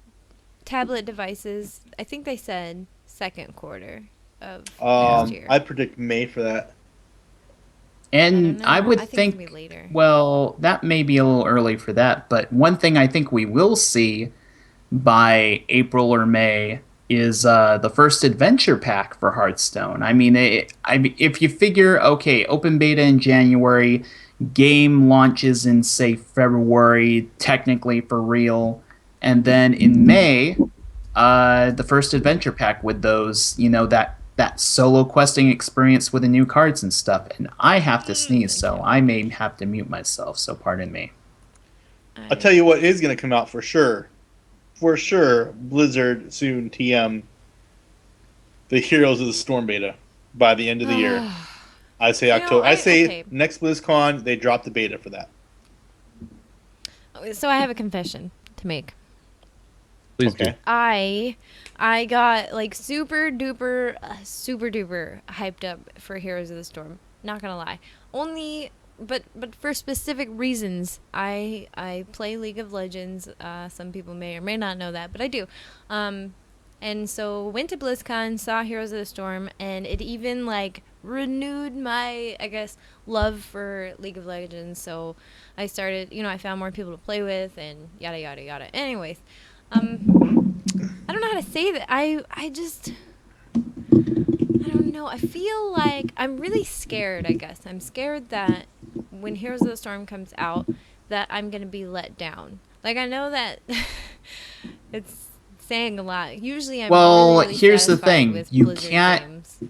tablet devices. I think they said second quarter of next year. I predict May for that. And I would I think it's gonna think, be later. well, that may be a little early for that, but one thing I think we will see by April or May is the first adventure pack for Hearthstone. I mean, if you figure, okay, open beta in January, game launches in, say, February, technically for real, and then in May, the first adventure pack with those, that solo questing experience with the new cards and stuff. And I have to sneeze, so I may have to mute myself, so pardon me. I'll tell you what is going to come out for sure. For sure, Blizzard soon TM the Heroes of the Storm beta by the end of the year. I say October. okay. Next BlizzCon they drop the beta for that. So I have a confession to make. Please do. I got like super duper hyped up for Heroes of the Storm. Not gonna lie. But for specific reasons. I play League of Legends. Some people may or may not know that, but I do. And so went to BlizzCon, saw Heroes of the Storm, and it even like renewed my, I guess, love for League of Legends. So I started, I found more people to play with, and yada yada yada. Anyways, I don't know how to say that. I don't know. I feel like I'm really scared, I guess. I'm scared that when Heroes of the Storm comes out, that I'm going to be let down. Like, I know that it's saying a lot. Usually I'm really here's the satisfied thing. with You Blizzard can't, games.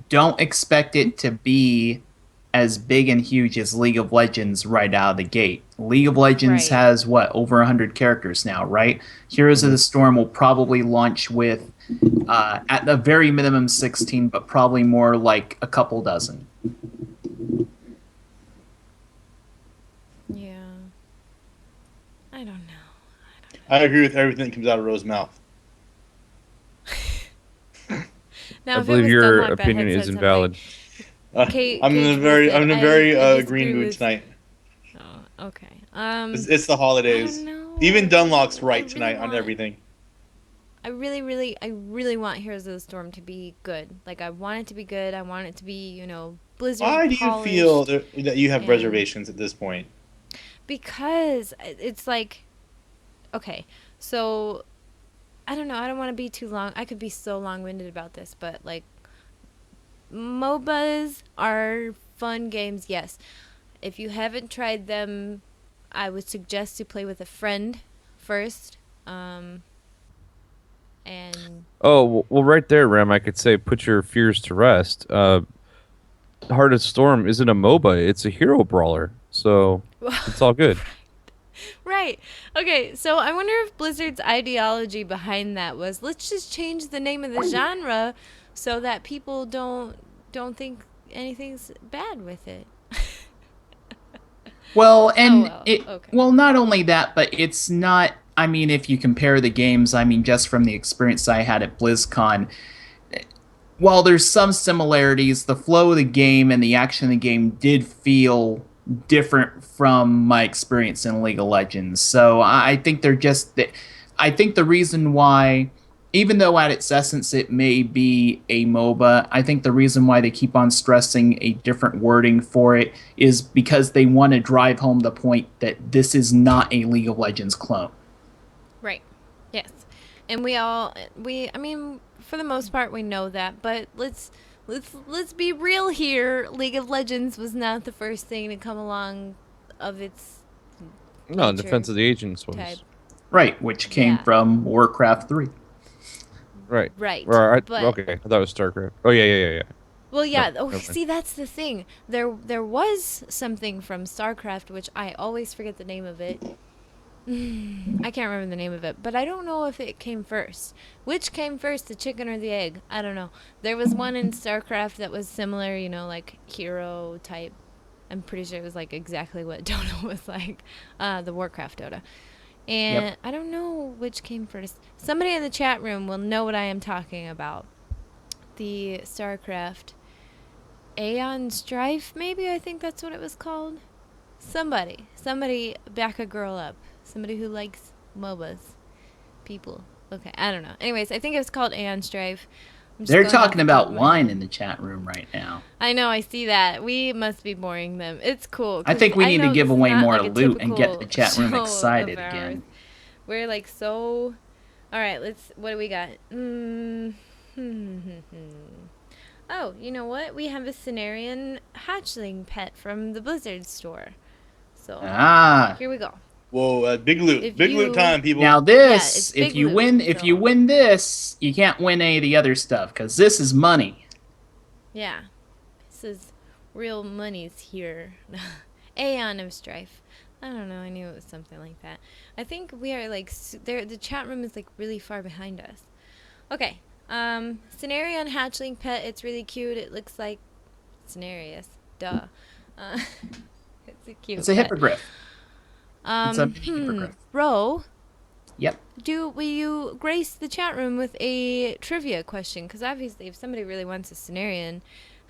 don't expect it to be as big and huge as League of Legends right out of the gate. League of Legends Right. has, over 100 characters now, right? Heroes of the Storm will probably launch with, at the very minimum, 16, but probably more like a couple dozen. Yeah. I don't know. I agree with everything that comes out of Rose's mouth. Now, I if it believe was your Dunlock that had opinion said is something- invalid. Kate I'm in a very I green disagree mood with- tonight. Oh, okay. It's the holidays. I don't know. Even Dunlock's right I really tonight on want- everything. I really want Heroes of the Storm to be good. Like, I want it to be good. I want it to be, you know, Blizzard Why do you polished. feel that you have and- reservations at this point? Because it's like, okay, so I don't know. I don't want to be too long. I could be so long-winded about this, but like, MOBAs are fun games, yes. If you haven't tried them, I would suggest to play with a friend first. And Oh, well, right there, Rem, I could say put your fears to rest. Heart of Storm isn't a MOBA, it's a hero brawler. So it's all good. right. Okay, so I wonder if Blizzard's ideology behind that was, let's just change the name of the genre so that people don't think anything's bad with it. Well, and okay. well, not only that, but it's not. I mean, if you compare the games, I mean, just from the experience I had at BlizzCon, while there's some similarities, the flow of the game and the action of the game did feel different from my experience in League of Legends. So I think they're just. I think the reason why, even though at its essence it may be a MOBA, I think the reason why they keep on stressing a different wording for it is because they want to drive home the point that this is not a League of Legends clone. Right. Yes. And I mean, for the most part we know that, but let's be real here. League of Legends was not the first thing to come along of its No, Defense of the Agents was. type. Right, which came from Warcraft 3. Right. Right. But, but, okay, I thought it was StarCraft. Oh, yeah. Well, yeah. No, never See, that's the thing. There was something from StarCraft, which I always forget the name of it. I can't remember the name of it, but I don't know if it came first. Which came first, the chicken or the egg? I don't know. There was one in StarCraft that was similar, you know, like hero type. I'm pretty sure it was like exactly what Dota was like, the Warcraft Dota. And I don't know which came first. Somebody in the chat room will know what I am talking about. The StarCraft Aeon Strife, maybe? I think that's what it was called. Somebody back a girl up. Somebody who likes MOBAs. People. Okay, I don't know. Anyways, I think it was called Aeon Strife. They're talking about wine in the chat room right now. I know, I see that. We must be boring them. It's cool. I think we need to give away more like loot and get the chat room excited of ours. again. We're like so... Alright, what do we got? Oh, you know what? We have a Cenarian hatchling pet from the Blizzard store. So, here we go. Whoa, big loot. Big loot time, people. Now this, if you win this, you can't win any of the other stuff, because this is money. Yeah. This is real money's here. Aeon of Strife. I don't know, I knew it was something like that. I think we are like, the chat room is like really far behind us. Okay. Cenarian hatchling pet, it's really cute. It looks like Cenarius. Duh. It's a cute It's a pet. hippogriff. It's a hippogriff. Ro? Yep. Will you grace the chat room with a trivia question? Because obviously if somebody really wants a Cenarian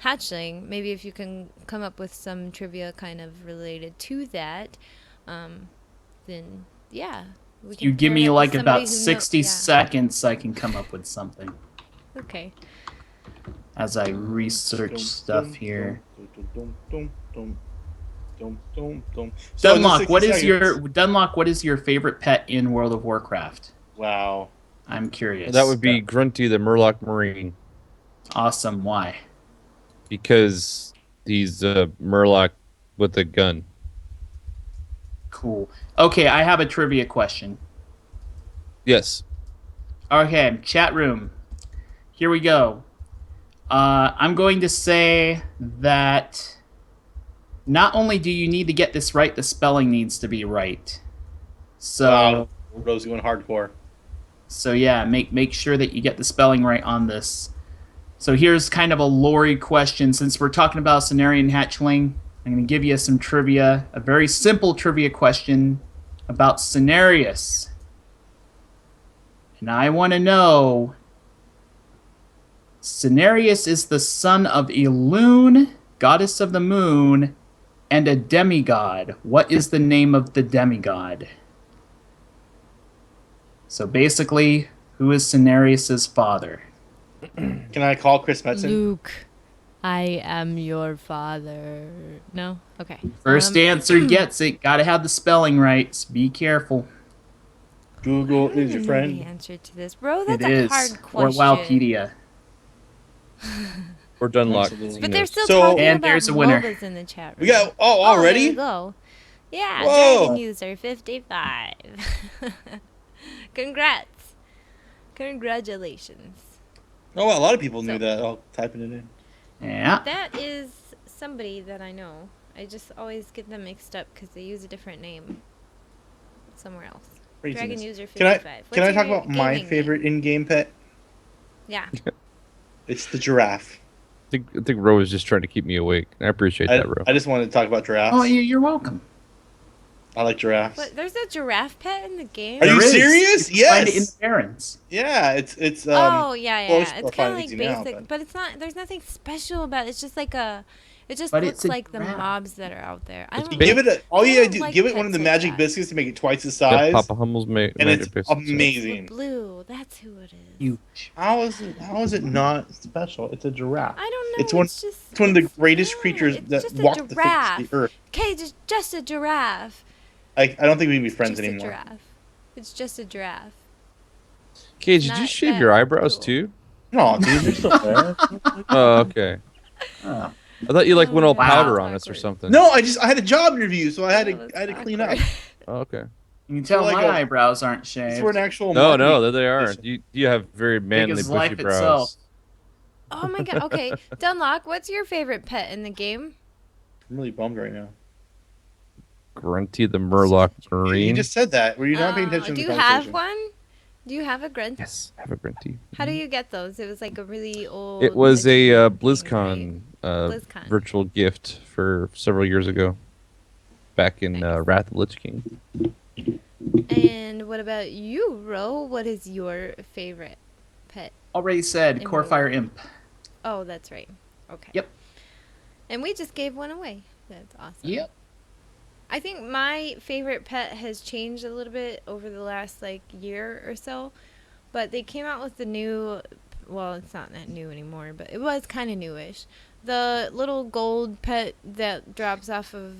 hatchling, maybe if you can come up with some trivia kind of related to that, then yeah. You give me like about 60 seconds, I can come up with something. Okay. As I research stuff here. Dunlock, what is your favorite pet in World of Warcraft? Wow. I'm curious. That would be Grunty the Murloc Marine. Awesome. Why? Because he's a Murloc with a gun. Cool. Okay, I have a trivia question. Yes. Okay, chat room. Here we go. I'm going to say that not only do you need to get this right, the spelling needs to be right. So, wow. Rosie going hardcore. So yeah, make sure that you get the spelling right on this. So here's kind of a Lori question. Since we're talking about Cenarian hatchling, I'm going to give you some trivia, a very simple trivia question about Cenarius. And I want to know, Cenarius is the son of Elune, goddess of the moon, and a demigod. What is the name of the demigod? So basically, Who is Cenarius' father? Can I call Chris Metzen? Luke, I am your father. No? Okay. First answer gets it. Gotta have the spelling right. Be careful. Google is your The friend. answer to this, bro. That's It is. a hard Or question. Wowpedia. Or Dunlock. But they're still So- talking And about there's a winner. MOBAs in the chat room. We got There already. you go. Yeah, Whoa. Dragon User 55. Congrats. Congratulations. Oh, a lot of people knew So- that. I'll typing it in. Yeah. That is somebody that I know. I just always get them mixed up because they use a different name somewhere else. Craziness. Dragon User Can I 55. can I What's talk your about my gaming favorite in-game pet? name? Yeah. It's the giraffe. I think Ro was just trying to keep me awake. I appreciate that, Ro. I just wanted to talk about giraffes. Oh, you're welcome. I like giraffes. What? There's a giraffe pet in the game? Are you There is. serious? You can find it in Yes. the parents. Yeah, it's Oh yeah, well, yeah. we're It's kind of finding like easy now, basic, but it's not. There's nothing special about it. It's just like a. It just But looks it's a like the giraffe. mobs that are out there. I It's don't big. give it a all I you don't gotta do. like Give it one of pets the like magic that. biscuits to make it twice the Yeah, size, Papa Hummel's and magic it's biscuits. The amazing. blue. That's who it is. Huge. How is it not special? It's a giraffe. I don't know. It's one. Just, It's one of the it's- greatest no, creatures it's that just a walk the face giraffe. of the earth. Kage is just a giraffe. I don't think we'd be friends Just a anymore. giraffe. It's just a giraffe. Cage, did you Not shave that your eyebrows cool. too? No, dude, they're still there. Oh, okay. Oh. I thought you like went all Wow. powder on us or Awkward. something. No, I had a job interview, so I had That was to clean up. awkward. Oh, okay. You can tell like my a- eyebrows aren't It's shaved. for an actual. No, marketing there they are. position. You have very manly as bushy life brows. itself. Oh my god. Okay, Dunlock, what's your favorite pet in the game? I'm really bummed right now. Grunty the Murloc You Marine. just said that. Were you not paying attention Do to you the have conversation? one? Do you have a grunt? Yes, I have a Grunty. How do you get those? It was like a really old. It was a achievement thing, BlizzCon, BlizzCon. virtual gift for several years ago, back in Wrath of the Lich King. And what about you, Ro? What is your favorite pet? Already said, In Corefire Imp. Oh, that's right. Okay. Yep. And we just gave one away. That's awesome. Yep. I think my favorite pet has changed a little bit over the last like year or so, but they came out with the new. Well, it's not that new anymore, but it was kind of newish. The little gold pet that drops off of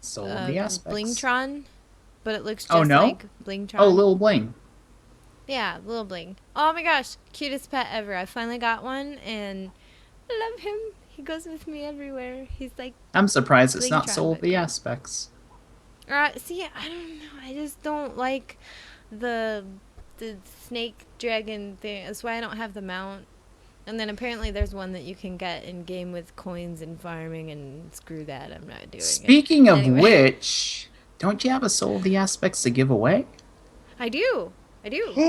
So the aspects. Blingtron, but it looks just Oh, no? like Blingtron. Oh, Lil Bling. Yeah, little Bling. Oh my gosh, cutest pet ever. I finally got one, and I love him. He goes with me everywhere. He's like, I'm surprised it's not Blingtron, Soul but of the cool. Aspects. see, I don't know. I just don't like the snake dragon thing. That's why I don't have the mount. And then apparently there's one that you can get in game with coins and farming, and screw that. I'm not doing it. Speaking of Anyway. which, don't you have a Soul of the Aspects to give away? I do.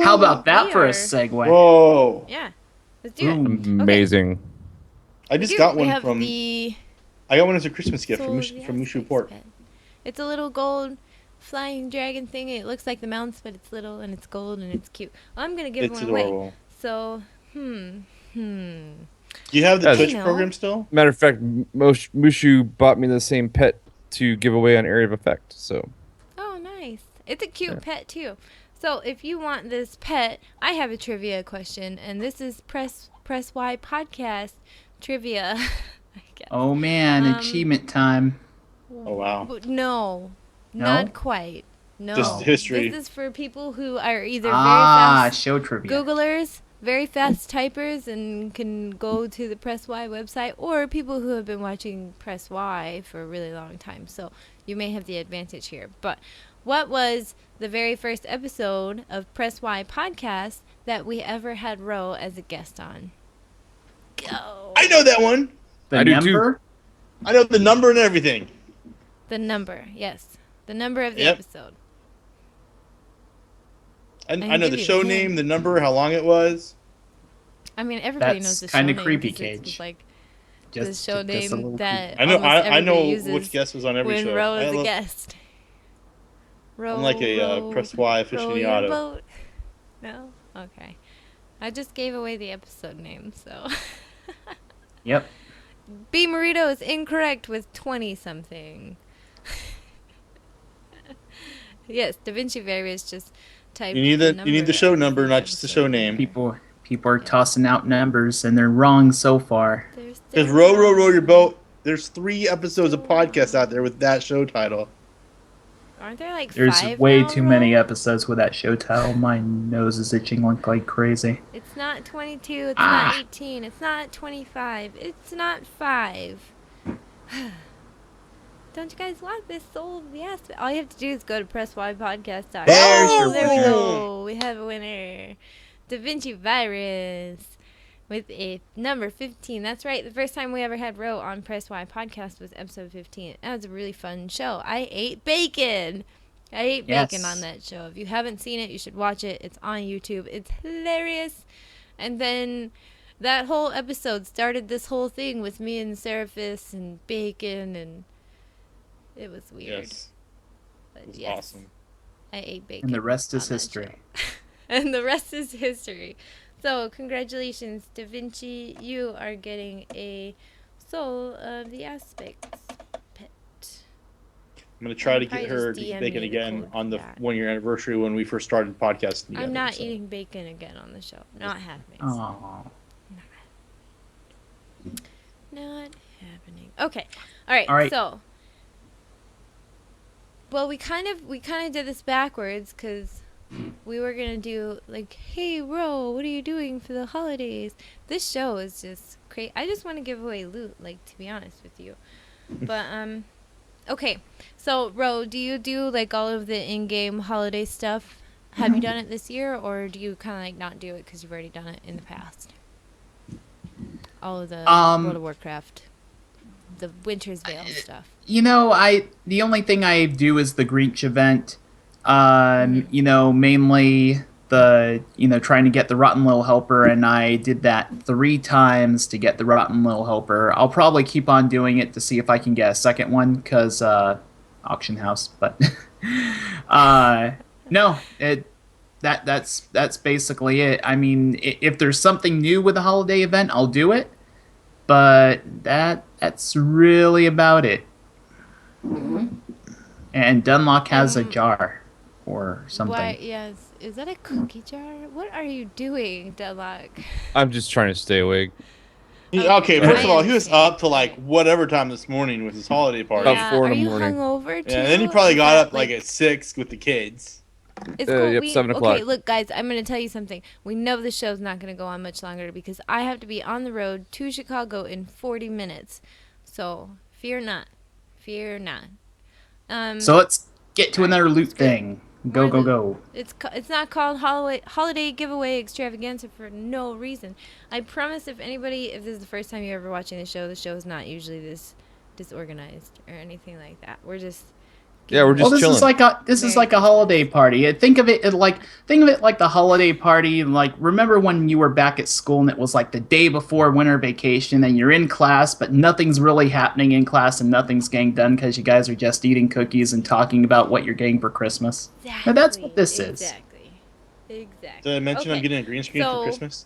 How about that We for are- a segue? Whoa! Yeah, let's do it. Amazing. I just got one we have from. the I got one as a Christmas gift Soul of the from Mushu Aspects Port. pet. It's a little gold flying dragon thing. It looks like the mounts, but it's little and it's gold and it's cute. Well, I'm gonna give It's one away. adorable. So, Do you have the Yes. Twitch I know. program still? Matter of fact, Mushu bought me the same pet to give away on Area of Effect. So Oh, nice. It's a cute pet too. So if you want this pet, I have a trivia question, and this is Press Y podcast trivia. I guess. Oh man, achievement time. Oh wow! No, No? not quite. No, Just history. This is for people who are either very Ah, fast show trivia. Googlers, very fast typers, and can go to the Press Y website, or people who have been watching Press Y for a really long time. So you may have the advantage here. But what was the very first episode of Press Y podcast that we ever had Ro as a guest on? Go. I know that one. The I do too. number? I know the number and everything. The number, yes. The number of the Yep. episode. I can know give the you a show hint. name, the number, how long it was. I mean, everybody That's knows the show kinda name. creepy, 'cause it's Cage. like Just, the show just a name little that I know. almost I everybody know uses which guest was on every when show. Ro is I a love- guest. Row, I'm like a Press Y row your aficionado. boat. No? Okay. I just gave away the episode name, so. Yep. B. Marito is incorrect with 20-something. Yes, Da Vinci Fairy is just type. You need the show number, not just the show name. People are tossing out numbers, and they're wrong so far. Because row your boat. There's 3 episodes of podcasts out there with that show title. Aren't there like There's 5 way now, too Ro? many episodes with that show title. My nose is itching like crazy. It's not 22. It's not 18. It's not 25. It's not 5. Don't you guys want this soul of the aspect? All you have to do is go to PressYPodcast.com. There we go. We have a winner. Da Vinci Virus with a number 15. That's right. The first time we ever had Ro on Press Y Podcast was episode 15. That was a really fun show. I ate bacon. Bacon on that show. If you haven't seen it, you should watch it. It's on YouTube. It's hilarious. And then that whole episode started this whole thing with me and Seraphis and bacon, and it was weird. Yes. But It was yes, awesome. I ate bacon. And the rest is on that history. show. And the rest is history. So, congratulations, Da Vinci. You are getting a Soul of the Aspects pet. I'm going to try to Probably get her just to eat DM bacon me the again code on for the that. 1-year anniversary when we first started podcasting together. I'm not so. eating bacon again on the show. Not happening. Oh. Not happening. Okay. All right. All right. So, well, we kind of did this backwards because we were gonna do like, hey, Ro, what are you doing for the holidays? This show is just crazy. I just want to give away loot, like, to be honest with you. But okay. So, Ro, do you do like all of the in-game holiday stuff? Have you done it this year, or do you kind of like not do it because you've already done it in the past? All of the World of Warcraft, the Winter's Veil stuff. You know, the only thing I do is the Grinch event. You know, mainly the trying to get the Rotten Little Helper, and I did that 3 times to get the Rotten Little Helper. I'll probably keep on doing it to see if I can get a second one, because auction house. But no, that's basically it. I mean, if there's something new with the holiday event, I'll do it. But that's really about it. And Dunlock has a jar or something. Why? Yes. Is that a cookie jar? What are you doing, Dunlock? I'm just trying to stay awake. Okay, first of all, he was up to like whatever time this morning with his holiday party. About 4 in the morning. Hungover too? Yeah, and then he probably Is got that, up like at 6 with the kids. It's cool. Yep, 7 o'clock. Okay, look, guys, I'm going to tell you something. We know the show's not going to go on much longer because I have to be on the road to Chicago in 40 minutes. So, fear not. Fear not. So let's get to another loot thing. Go. It's not called holiday giveaway extravaganza for no reason. I promise if this is the first time you're ever watching the show is not usually this disorganized or anything like that. We're just Yeah, this chilling. is like a holiday party. Think of it like the holiday party. Like, remember when you were back at school and it was like the day before winter vacation and you're in class, but nothing's really happening in class and nothing's getting done because you guys are just eating cookies and talking about what you're getting for Christmas. Exactly. Now that's what this is. Exactly. Did I mention I'm getting a green screen for Christmas?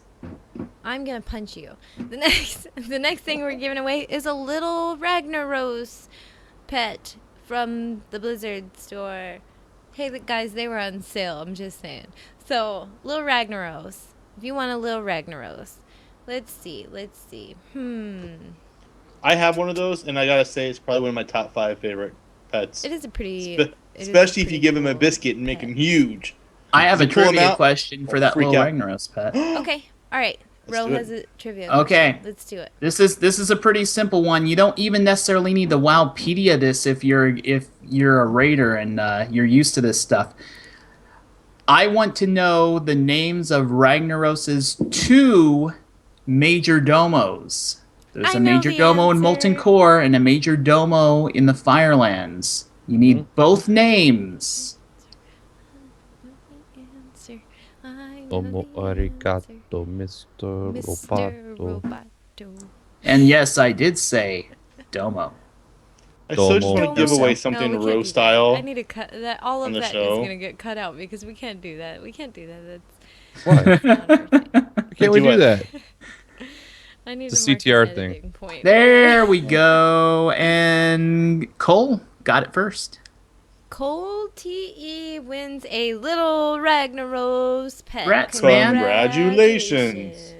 I'm gonna punch you. The next thing we're giving away is a little Ragnaros pet from the Blizzard store. Hey, guys, they were on sale. I'm just saying. So, little Ragnaros. If you want a little Ragnaros, let's see. I have one of those, and I gotta say, it's probably one of my top 5 favorite pets. It is a pretty, especially if you give him a biscuit and make him huge. I have a You pull him trivia out, question for that freak little out. Ragnaros pet. Okay, all right. Let's Ro do it. has a trivia. Okay. question. Let's do it. This is a pretty simple one. You don't even necessarily need to Wowpedia this if you're a raider and you're used to this stuff. I want to know the names of Ragnaros's 2 major domos. There's I a know major the domo in Molten answer. Core and a major domo in the Firelands. You need both names. Answer. I know Domo the answer. arigato, Mr. Mr. Roboto. Roboto. And yes, I did say domo. I still just Domo. want to give away something No, we can't Row do that. style. I need to cut that. All on of the that is show. going to get cut out because we can't do that. We can't do that. Why? That's not our thing. Can't we Do do it. that? I need It's to a mark CTR an thing. editing point. There we go. And Cole got it first. Cole TE wins a little Ragnaros pet. Congrats, man. Congratulations.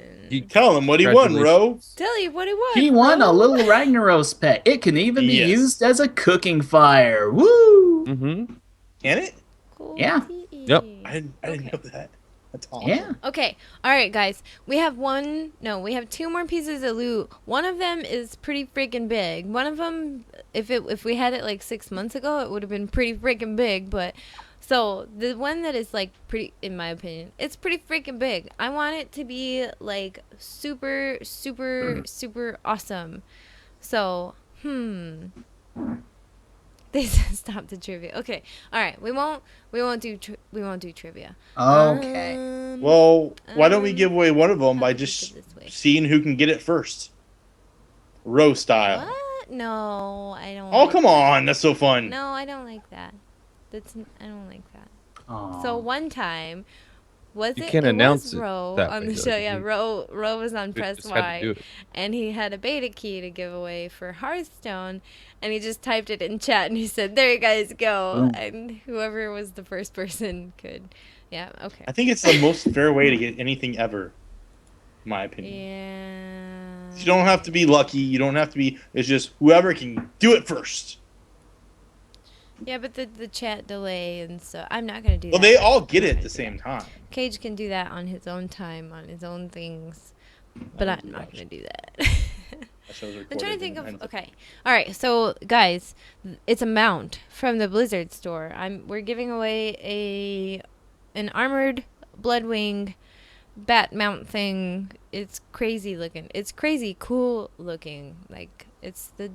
Tell him what he won, Ro. Tell you what he won. He won a little Ragnaros pet. It can even be used as a cooking fire. Woo! Mm-hmm. Can it? Cool Yeah. TE. Yep. I didn't know that. That's awesome. Yeah. Okay. All right, guys. We have two more pieces of loot. One of them is pretty freaking big. One of them, if we had it like 6 months ago, it would have been pretty freaking big. But so the one that is like pretty, in my opinion, it's pretty freaking big. I want it to be like super, super, super awesome. So, They said stop the trivia. Okay. All right. We won't do trivia. Okay. Well, why don't we give away one of them by just seeing who can get it first? Row style. What? No, I don't. Oh, like come that. on. That's so fun. No, I don't like that. I don't like that. Aw. So one time, You can't announce it Ro that on way, the though. show. Yeah, Ro was on Press just had to do Y, it. and he had a beta key to give away for Hearthstone, and he just typed it in chat, and he said, "There you guys go," and whoever was the first person could. Yeah. Okay. I think it's the most fair way to get anything ever, in my opinion. Yeah. You don't have to be lucky. You don't have to be. It's just whoever can do it first. Yeah, but the chat delay and so I'm not gonna do that. Well, they all get it at the same time. Kage can do that on his own time, on his own things, but I'm not gonna do that. I'm trying to think of. Okay, all right. So guys, it's a mount from the Blizzard store. We're giving away an armored Bloodwing bat mount thing. It's crazy looking. It's crazy cool looking. Like it's the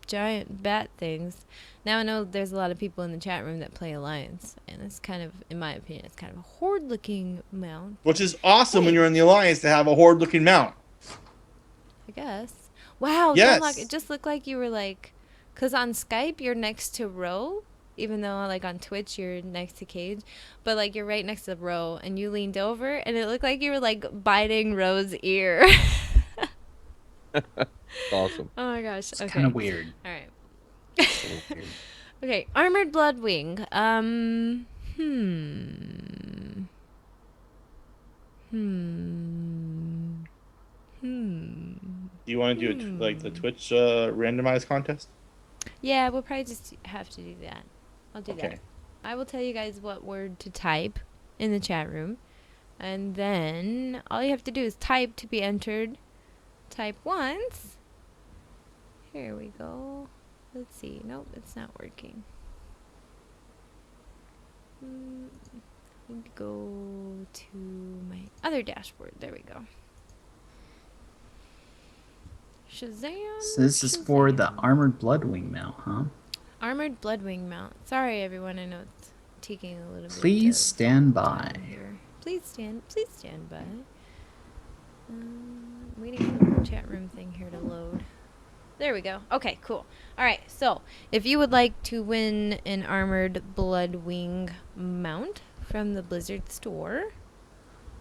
giant bat things. Now I know there's a lot of people in the chat room that play Alliance, and it's kind of, in my opinion, it's kind of a horde-looking mount. Which is awesome when you're in the Alliance to have a horde-looking mount. I guess. Wow, yes. Dunlock, it just looked like you were like, because on Skype you're next to Ro, even though like on Twitch you're next to Kage, but like you're right next to Ro, and you leaned over, and it looked like you were like biting Ro's ear. Awesome. Oh my gosh. It's okay. kind of weird. All right. Okay, armored Bloodwing. Do you want to do like the Twitch randomized contest? Yeah, we'll probably just have to do that. I'll do that. I will tell you guys what word to type in the chat room, and then all you have to do is type to be entered. Type once. Here we go. Let's see. Nope, it's not working. Need to go to my other dashboard. There we go. Shazam. So this is for the armored Bloodwing mount, huh? Armored Bloodwing mount. Sorry, everyone. I know it's taking a little bit. Please stand by. Here. Please stand by. Waiting for the little chat room thing here to load. There we go. Okay, cool. All right, so if you would like to win an armored Bloodwing mount from the Blizzard store,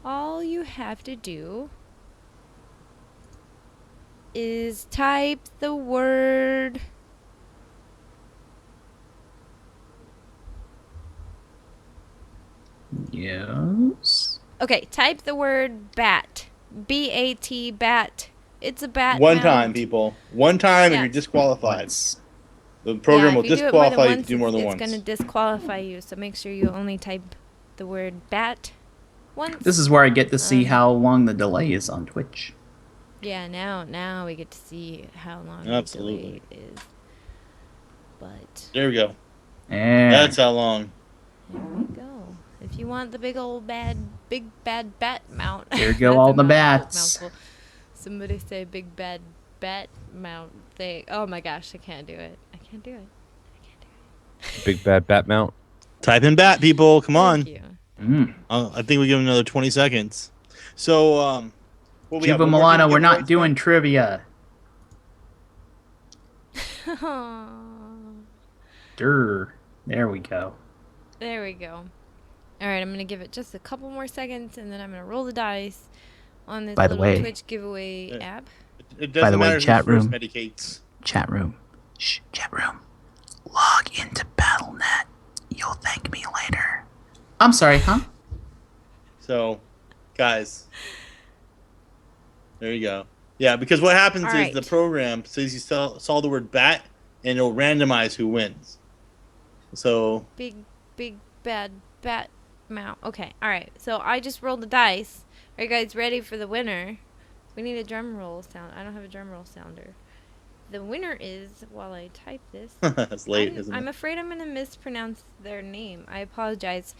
all you have to do is type the word Yes. Okay, type the word bat. B-A-T, bat. It's a bat One mount. time, people. One time, and you're disqualified. The program will disqualify you to do more than once. It's going to disqualify you, so make sure you only type the word bat once. This is where I get to see how long the delay is on Twitch. Yeah, now we get to see how long the delay is. But there we go. Yeah. That's how long. There we go. If you want the big bad bat mount. There go all the bats. Mouthful. Somebody say big bad bat mount thing. Oh my gosh, I can't do it. I can't do it. Big bad bat mount. Type in bat, people. Come on. Thank you. I think we give him another 20 seconds. So, Cuba Milano, we're not doing trivia. Durr. There we go. There we go. All right, I'm going to give it just a couple more seconds, and then I'm going to roll the dice on this little Twitch giveaway app. It doesn't matter chat room. Medicates. Chat room. Shh, chat room. Log into BattleNet. You'll thank me later. I'm sorry, huh? So, guys, there you go. Yeah, because what happens is the program says you saw the word bat, and it'll randomize who wins. So big bad bat mouth. Okay, all right. So I just rolled the dice. Are you guys ready for the winner? We need a drum roll sound. I don't have a drum roll sounder. The winner is, while I type this, that's late, isn't it? I'm afraid I'm going to mispronounce their name. I apologize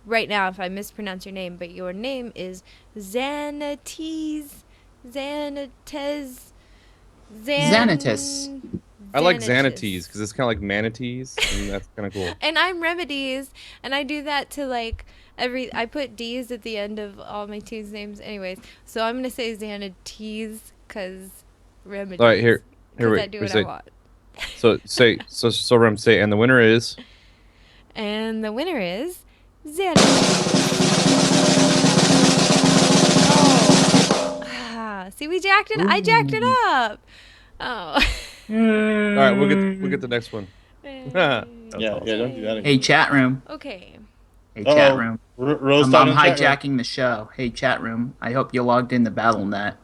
right now if I mispronounce your name, but your name is Xanates. Xanatus. I like Xanatees because it's kind of like manatees, and that's kind of cool. And I'm Remedeez, and I do that to like I put D's at the end of all my teams' names anyways. So I'm going to say Xanatees because Remedeez. All right, here I do what I want. So Rem, say, and the winner is? And the winner is Xanatees. See, I jacked it up. Oh. All right, we'll get the next one. Yeah, don't do that again. Hey, chat room. Okay. Hey, chat room. Rose I'm hijacking the show. Hey, chat room. I hope you logged in the BattleNet.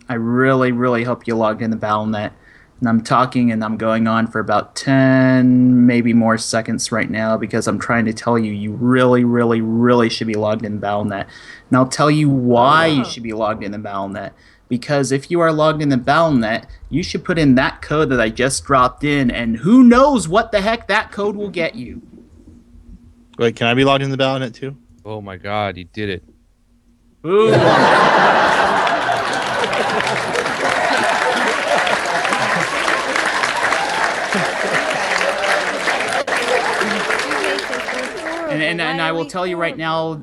I really, really hope you logged in the BattleNet. And I'm talking and I'm going on for about 10, maybe more seconds right now because I'm trying to tell you really, really, really should be logged in the BattleNet. And I'll tell you why you should be logged in the BattleNet. Because if you are logged in the BattleNet, you should put in that code that I just dropped in, and who knows what the heck that code will get you. Wait, can I be logged in the BattleNet too? Oh my God, you did it. Ooh. And I will tell you right now,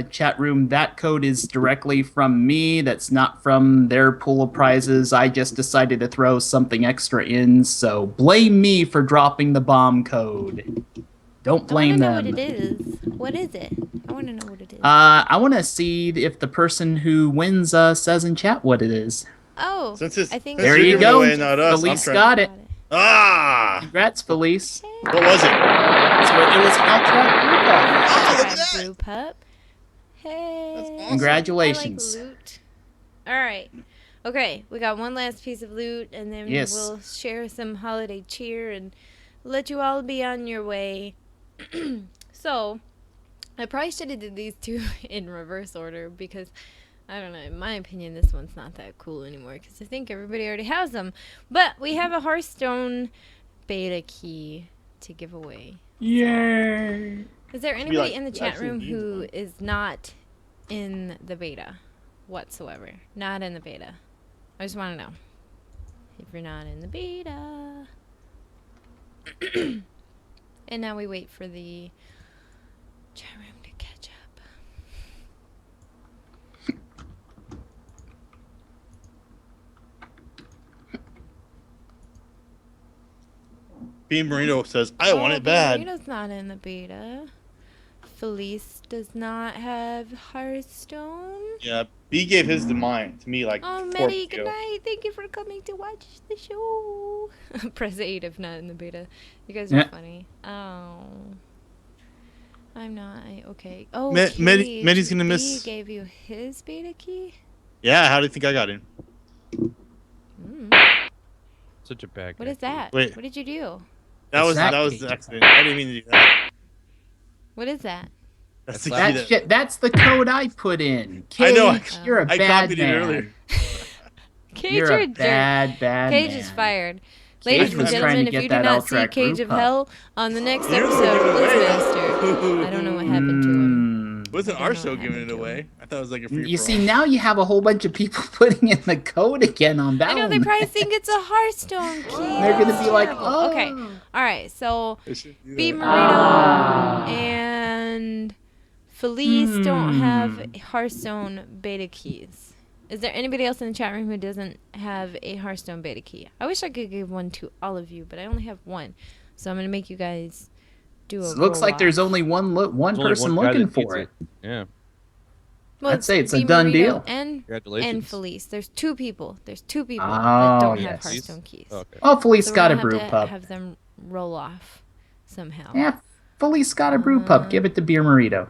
chat room, that code is directly from me. That's not from their pool of prizes. I just decided to throw something extra in, so blame me for dropping the bomb code. Don't blame them. I want to know what it is. What is it? I want to know what it is. I want to see if the person who wins says in chat what it is. Oh, I think there you go. Felice got it. Ah! Congrats, Felice. What was it? It was Brew Pup. Hey. That's awesome. Congratulations. I like loot. All right. Okay, we got one last piece of loot, and then we'll share some holiday cheer and let you all be on your way. So, I probably should have did these two in reverse order because, I don't know, in my opinion, this one's not that cool anymore because I think everybody already has them. But we have a Hearthstone beta key to give away. Yay! Is there anybody in the chat room who is not in the beta whatsoever? Not in the beta. I just want to know. If you're not in the beta. And now we wait for the chat room to catch up. Bean Burrito says, I want it bad. Burrito's not in the beta. Felice does not have Hearthstone. Yeah, B gave his to mine, to me, like, Oh, Maddie, good night. Thank you for coming to watch the show. Press 8 if not in the beta. You guys are funny. Oh. I'm not. Okay. Oh, Maddie's gonna miss. B gave you his beta key? Yeah, how do you think I got in? Such a bad guy. What is that? Wait. What did you do? That was the accident. I didn't mean to do that. What is that? That's the key. That's the code I put in. I know. You're a bad man. I copied it earlier. Cage, you're a bad Cage man. is fired. Cage Ladies and was trying gentlemen, to if get you do that not see Ultrac Cage of brew pub. Hell on the next episode of Blizzmaster, I don't know what happened to him. It wasn't our show giving it away. I thought it was like a free You see, now you have a whole bunch of people putting in the code again on that. I know, they probably think it's a Hearthstone key. They're going to be like, oh. Okay, alright, so B. Marino and Felice don't have Hearthstone beta keys. Is there anybody else in the chat room who doesn't have a Hearthstone beta key? I wish I could give one to all of you, but I only have one. So I'm going to make you guys do a It looks like there's only one person looking for it. Yeah. Well, I'd say it's a B. done Marino deal. And Congratulations. Felice. There's two people that don't Oh, have yes. Hearthstone keys. Okay. Oh, Felice So got a we're brew gonna pub. have them roll off somehow. Yeah, Felice got a brew pub. Give it to Beer Burrito.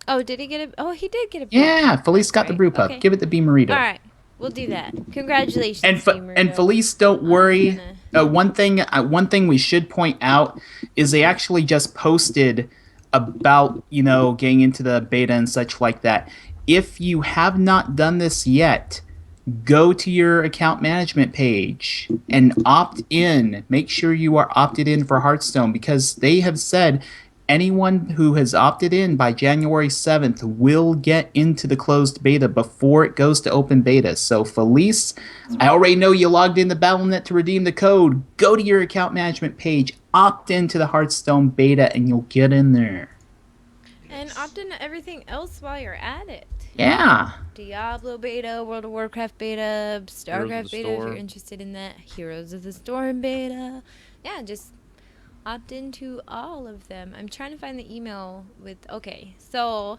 Oh, did he get it? Oh, he did get a. Yeah, Felice got the brew pub. Okay. Give it to Beer Burrito. All right, we'll do that. Congratulations, And Burrito. Felice, don't worry. One thing we should point out is they actually just posted about getting into the beta and such like that. If you have not done this yet, go to your account management page and opt in. Make sure you are opted in for Hearthstone, because they have said anyone who has opted in by January 7th will get into the closed beta before it goes to open beta. So Felice, I already know you logged into Battle.net to redeem the code. Go to your account management page, opt into the Hearthstone beta, and you'll get in there. And opt into everything else while you're at it. Yeah. Diablo beta, World of Warcraft beta, StarCraft beta if you're interested in that, Heroes of the Storm beta. Yeah, just opt into all of them. I'm trying to find the email with... Okay, so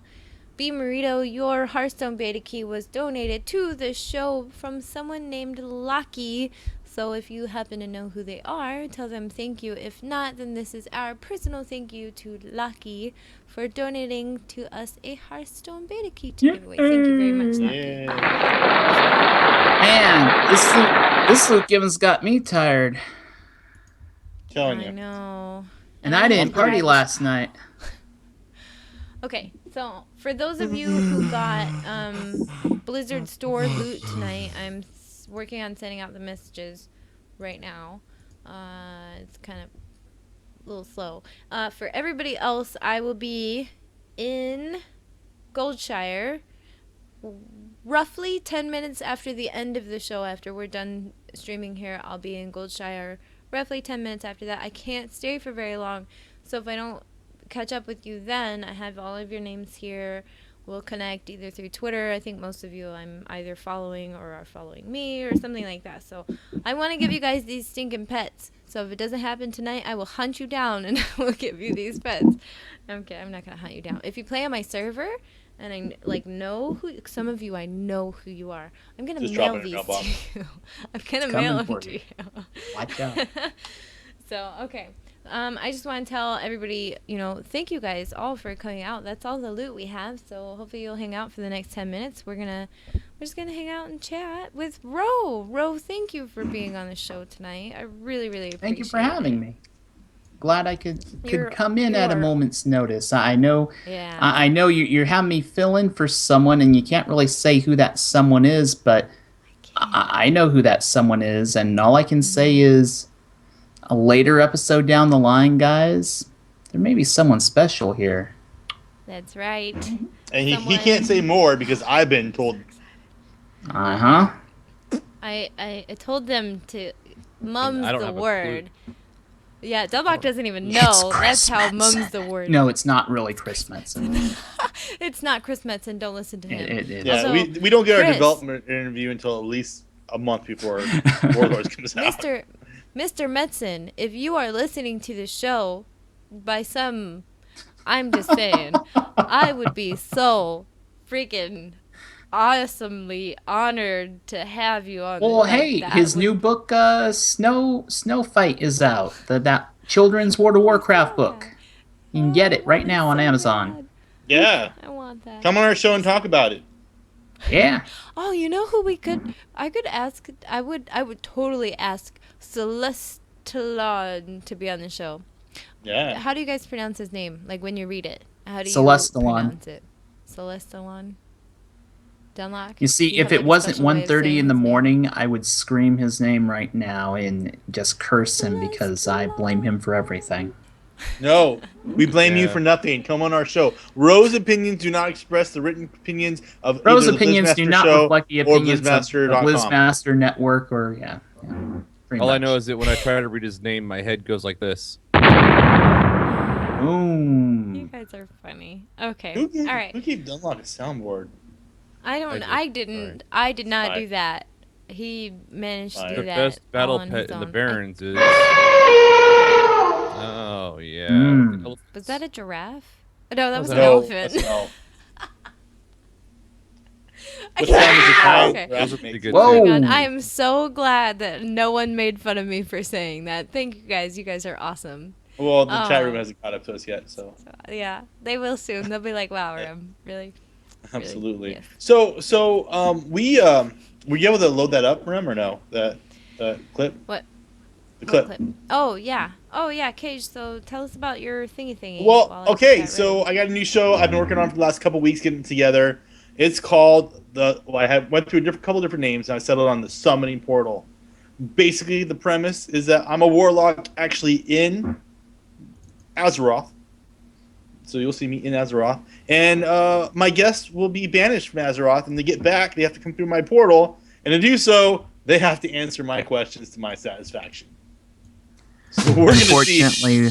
B. Marito, your Hearthstone beta key was donated to the show from someone named Lucky. So if you happen to know who they are, tell them thank you. If not, then this is our personal thank you to Lucky for donating to us a Hearthstone beta key to give away. Thank you very much, Lucky. Man, this Luke Gibbons got me tired. Telling you. I know. And I didn't party last night. Okay, so for those of you who got Blizzard store loot tonight, I'm working on sending out the messages right now. It's kind of a little slow. For everybody else, I will be in Goldshire roughly 10 minutes after the end of the show. After we're done streaming here, I'll be in Goldshire roughly 10 minutes after that. I can't stay for very long, so if I don't catch up with you then, I have all of your names here. We'll connect either through Twitter. I think most of you I'm either following or are following me or something like that. So I want to give you guys these stinking pets. So if it doesn't happen tonight, I will hunt you down and I will give you these pets. I'm kidding. I'm not going to hunt you down. If you play on my server and I know who, some of you, I know who you are. I'm going to mail these to you. I'm going to mail them to you. Watch out. So, okay. I just want to tell everybody, thank you guys all for coming out. That's all the loot we have, so hopefully you'll hang out for the next 10 minutes. We're just gonna hang out and chat with Ro. Ro, thank you for being on the show tonight. I really, really appreciate it. Thank you for having me. Glad I could come in at a moment's notice. I know. Yeah. I know you're having me fill in for someone, and you can't really say who that someone is, but I know who that someone is, and all I can say is, a later episode down the line, guys, there may be someone special here. That's right. And he can't say more because I've been told. Uh-huh. I told them to mum's the word. Yeah, Dunlock doesn't even know. That's how mum's the word. No, it's not really Chris Metzen. It's not Chris Metzen. Don't listen to him. Yeah, also, we don't get our development interview until at least a month before Warlords comes out. Mr. Metzen, if you are listening to the show I'm just saying, I would be so freaking awesomely honored to have you on. Well, hey, his new book, Snow Fight, is out. That children's World of Warcraft book. You can get it right now on Amazon. Yeah. I want that. Come on our show and talk about it. Yeah. Oh, you know who I could ask? I would totally ask Celestalon to be on the show. Yeah. How do you guys pronounce his name? Like when you read it, how do you pronounce it? Celestalon. Dunlock. You see, if it wasn't 1:30 in the morning, I would scream his name right now and just curse him because I blame him for everything. No, we blame you for nothing. Come on our show. Ro's opinions do not express the written opinions of Ro's opinions do not reflect the opinions of BlizzMaster.com. BlizzMaster Network or All I know is that when I try to read his name, my head goes like this. Boom. You guys are funny. Okay. All right. Who gave Dunlock a soundboard? I did not do that. He managed to do that. The best battle on pet his in the own. Barrens is... Oh, yeah. Was that a giraffe? No, that was an No, elephant. that's an elf. Okay. Those are pretty good. Whoa. Hang on. I am so glad that no one made fun of me for saying that. Thank you guys. You guys are awesome. Well, the chat room hasn't caught up to us yet, so. Yeah, they will soon. They'll be like, "Wow, Rem, really?" Absolutely. Yes. So, were you able to load that up, Rem, or no? That clip. What? The clip. What clip? Oh yeah, Kage. So tell us about your thingy. Well, while I get okay, that so ready. I got a new show I've been working on for the last couple weeks, getting together. It's called went through couple different names, and I settled on the Summoning Portal. Basically, the premise is that I'm a warlock actually in Azeroth. So you'll see me in Azeroth. And my guests will be banished from Azeroth, and to get back, they have to come through my portal. And to do so, they have to answer my questions to my satisfaction. So we're going to see. Unfortunately,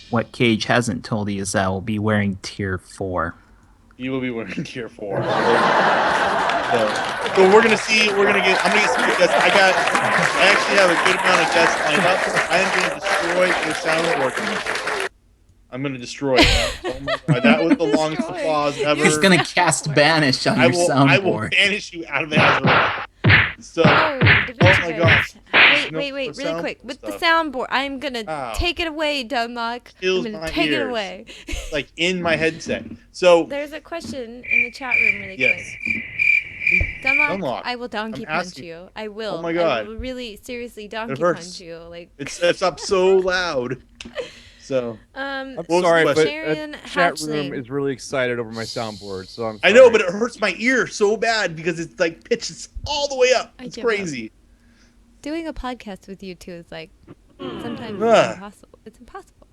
what Kage hasn't told you is that I will be wearing Tier 4. You will be wearing Tier 4. So we're going to see. I'm going to get some good guests. I actually have a good amount of guests lined up. I am going to destroy your soundboard. I'm going to destroy it. Oh my God, that was the longest applause ever. He's going to cast Banish on your soundboard. I will banish you out of the Azeroth. So, oh my gosh. Wait, really quick. With the soundboard, I'm going to take it away, Dunlock. I'm going to take it away. Like in my headset. So there's a question in the chat room really quick. Dunlock, I will donkey punch you. I will. Oh my God. I will really, seriously donkey punch you. Like it's up so loud. So I'm sorry, but the chat room is really excited over my soundboard, so I'm sorry. I know, but it hurts my ear so bad because it's like pitches all the way up. It's crazy. Doing a podcast with you two is like sometimes it's impossible. It's impossible.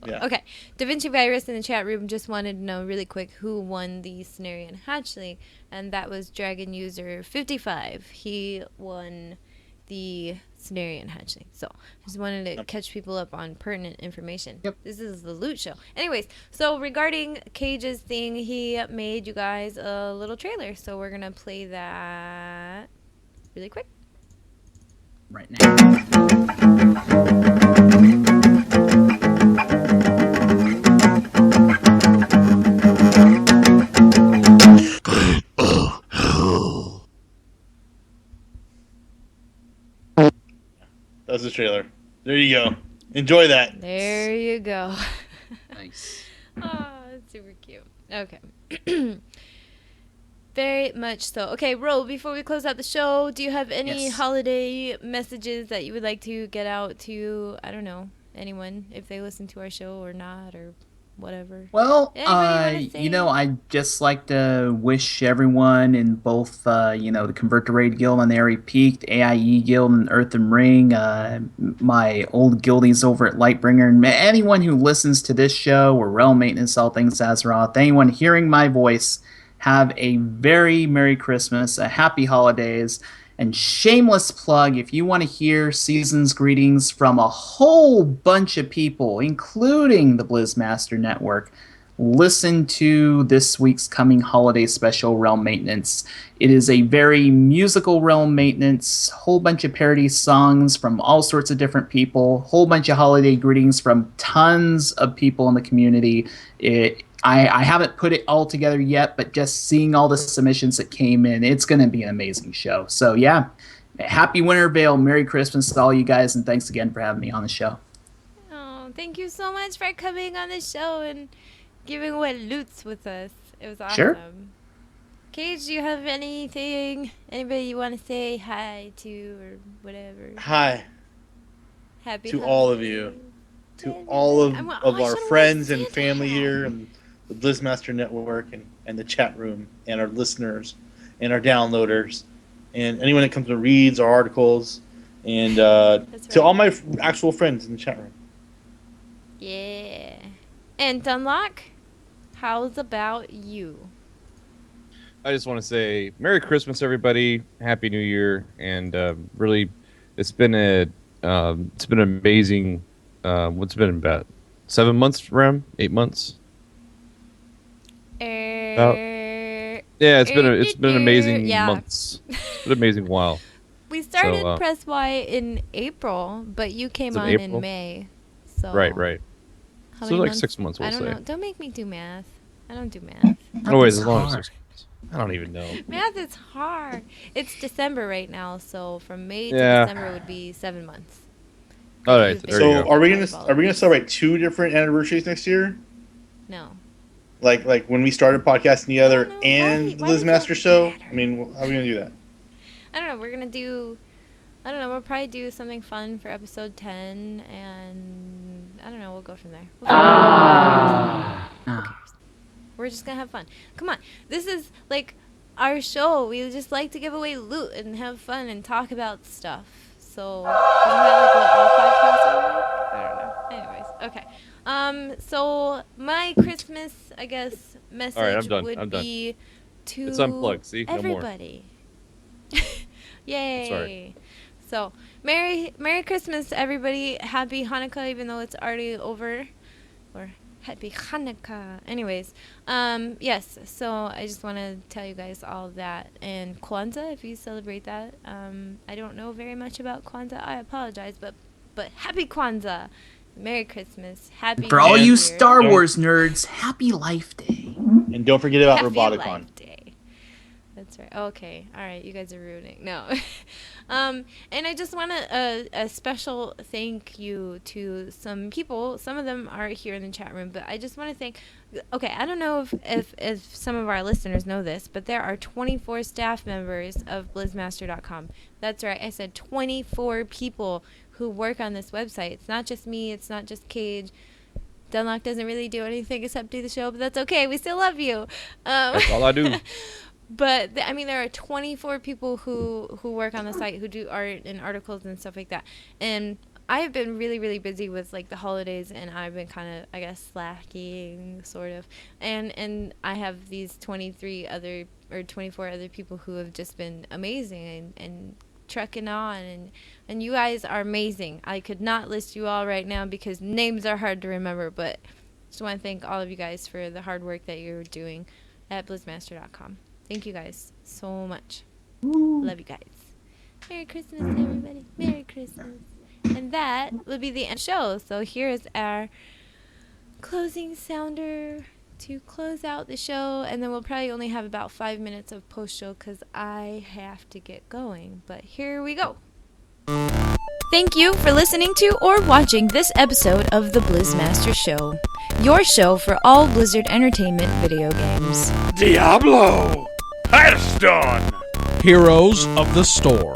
Yeah. Okay, Da Vinci Virus in the chat room just wanted to know really quick who won the Cenarian Hatchling, and that was Dragon User 55. He won the Cenarian Hatchling. So I just wanted to catch people up on pertinent information. Yep. This is the loot show. Anyways, so regarding Kage's thing, he made you guys a little trailer. So we're going to play that really quick. Right now. That was the trailer. There you go. Enjoy that. There you go. Nice. Oh, that's super cute. Okay. Very much so. Okay, Ro, before we close out the show, do you have any holiday messages that you would like to get out to, I don't know, anyone, if they listen to our show or not, or whatever? Well, I'd just like to wish everyone in both, the Convert to Raid Guild on the Airy Peak, the AIE Guild and Earthen Ring, my old guildies over at Lightbringer, and anyone who listens to this show or Realm Maintenance, All Things Azeroth, anyone hearing my voice, have a very Merry Christmas, a Happy Holidays, and shameless plug, if you want to hear season's greetings from a whole bunch of people, including the Blizz Master Network, listen to this week's coming holiday special, Realm Maintenance. It is a very musical Realm Maintenance, whole bunch of parody songs from all sorts of different people, whole bunch of holiday greetings from tons of people in the community. I haven't put it all together yet, but just seeing all the submissions that came in, it's going to be an amazing show. So, yeah, happy Winter Veil, Merry Christmas to all you guys, and thanks again for having me on the show. Oh, thank you so much for coming on the show and giving away loots with us. It was awesome. Sure. Kage, do you have anybody you want to say hi to or whatever? Hi. Happy to holidays. All of you. To all of our friends and family here and the Blizzmaster Network and the chat room and our listeners and our downloaders and anyone that comes and reads our articles and to all my actual friends in the chat room. Yeah. And Dunlock, how's about you? I just want to say Merry Christmas, everybody. Happy New Year, and really, it's been an amazing. What's been about 7 months, Rem? 8 months? It's been amazing months. It's been an amazing while. We started Press Y in April, but you came on in May. So right. So like 6 months, we'll I don't say. know. Don't make me do math. I don't do math. Oh, wait, as long as 6 months. I don't even know. Math is hard. It's December right now, so from May to December would be 7 months. All right. There you So go. are we gonna celebrate 2 different anniversaries next year? No. Like when we started podcasting together and the Blizz Master show? I mean, how are we gonna do that? I don't know. We're gonna do. I don't know. We'll probably do something fun for episode 10, and I don't know. We'll go from there. Who cares? We're just gonna have fun. Come on. This is like our show. We just like to give away loot and have fun and talk about stuff. So isn't that like what all podcasts are like? I don't know. Anyways, okay. So my Christmas, I guess, message All right, I'm done. would be to It's unplugged. See? No more. everybody. Yay! Sorry. So, Merry Christmas, everybody. Happy Hanukkah, even though it's already over. Or Happy Hanukkah. Anyways, yes. So I just want to tell you guys all that. And Kwanzaa, if you celebrate that. I don't know very much about Kwanzaa. I apologize, but Happy Kwanzaa. Merry Christmas. Happy For all New you Year. Star Wars nerds, Happy Life Day. And don't forget about Happy Roboticon. Life Day. That's right. Okay. All right. You guys are ruining. No. And I just want a special thank you to some people. Some of them are here in the chat room, but I just want to thank. Okay. I don't know if some of our listeners know this, but there are 24 staff members of BlizzMaster.com. That's right. I said 24 people who work on this website. It's not just me. It's not just Kage. Dunlock doesn't really do anything except do the show, but that's okay. We still love you. That's all I do. But I mean, there are 24 people who work on the site who do art and articles and stuff like that. And I have been really, really busy with like the holidays, and I've been kind of, I guess, slacking sort of. And I have these 24 other people who have just been amazing and trucking on, and you guys are amazing. I could not list you all right now because names are hard to remember, but just want to thank all of you guys for the hard work that you're doing at BlizzMaster.com. Thank you guys so much. Love you guys. Merry Christmas, everybody. Merry Christmas. And that will be the end of the show. So here is our closing sounder to close out the show. And then we'll probably only have about 5 minutes of post-show because I have to get going. But here we go. Thank you for listening to or watching this episode of The Blizzmaster Show, your show for all Blizzard Entertainment video games. Diablo! Hearthstone! Heroes of the Storm.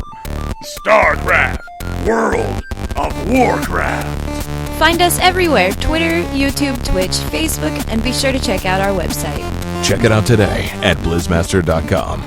StarCraft! World of Warcraft! Find us everywhere: Twitter, YouTube, Twitch, Facebook, and be sure to check out our website. Check it out today at blizzmaster.com.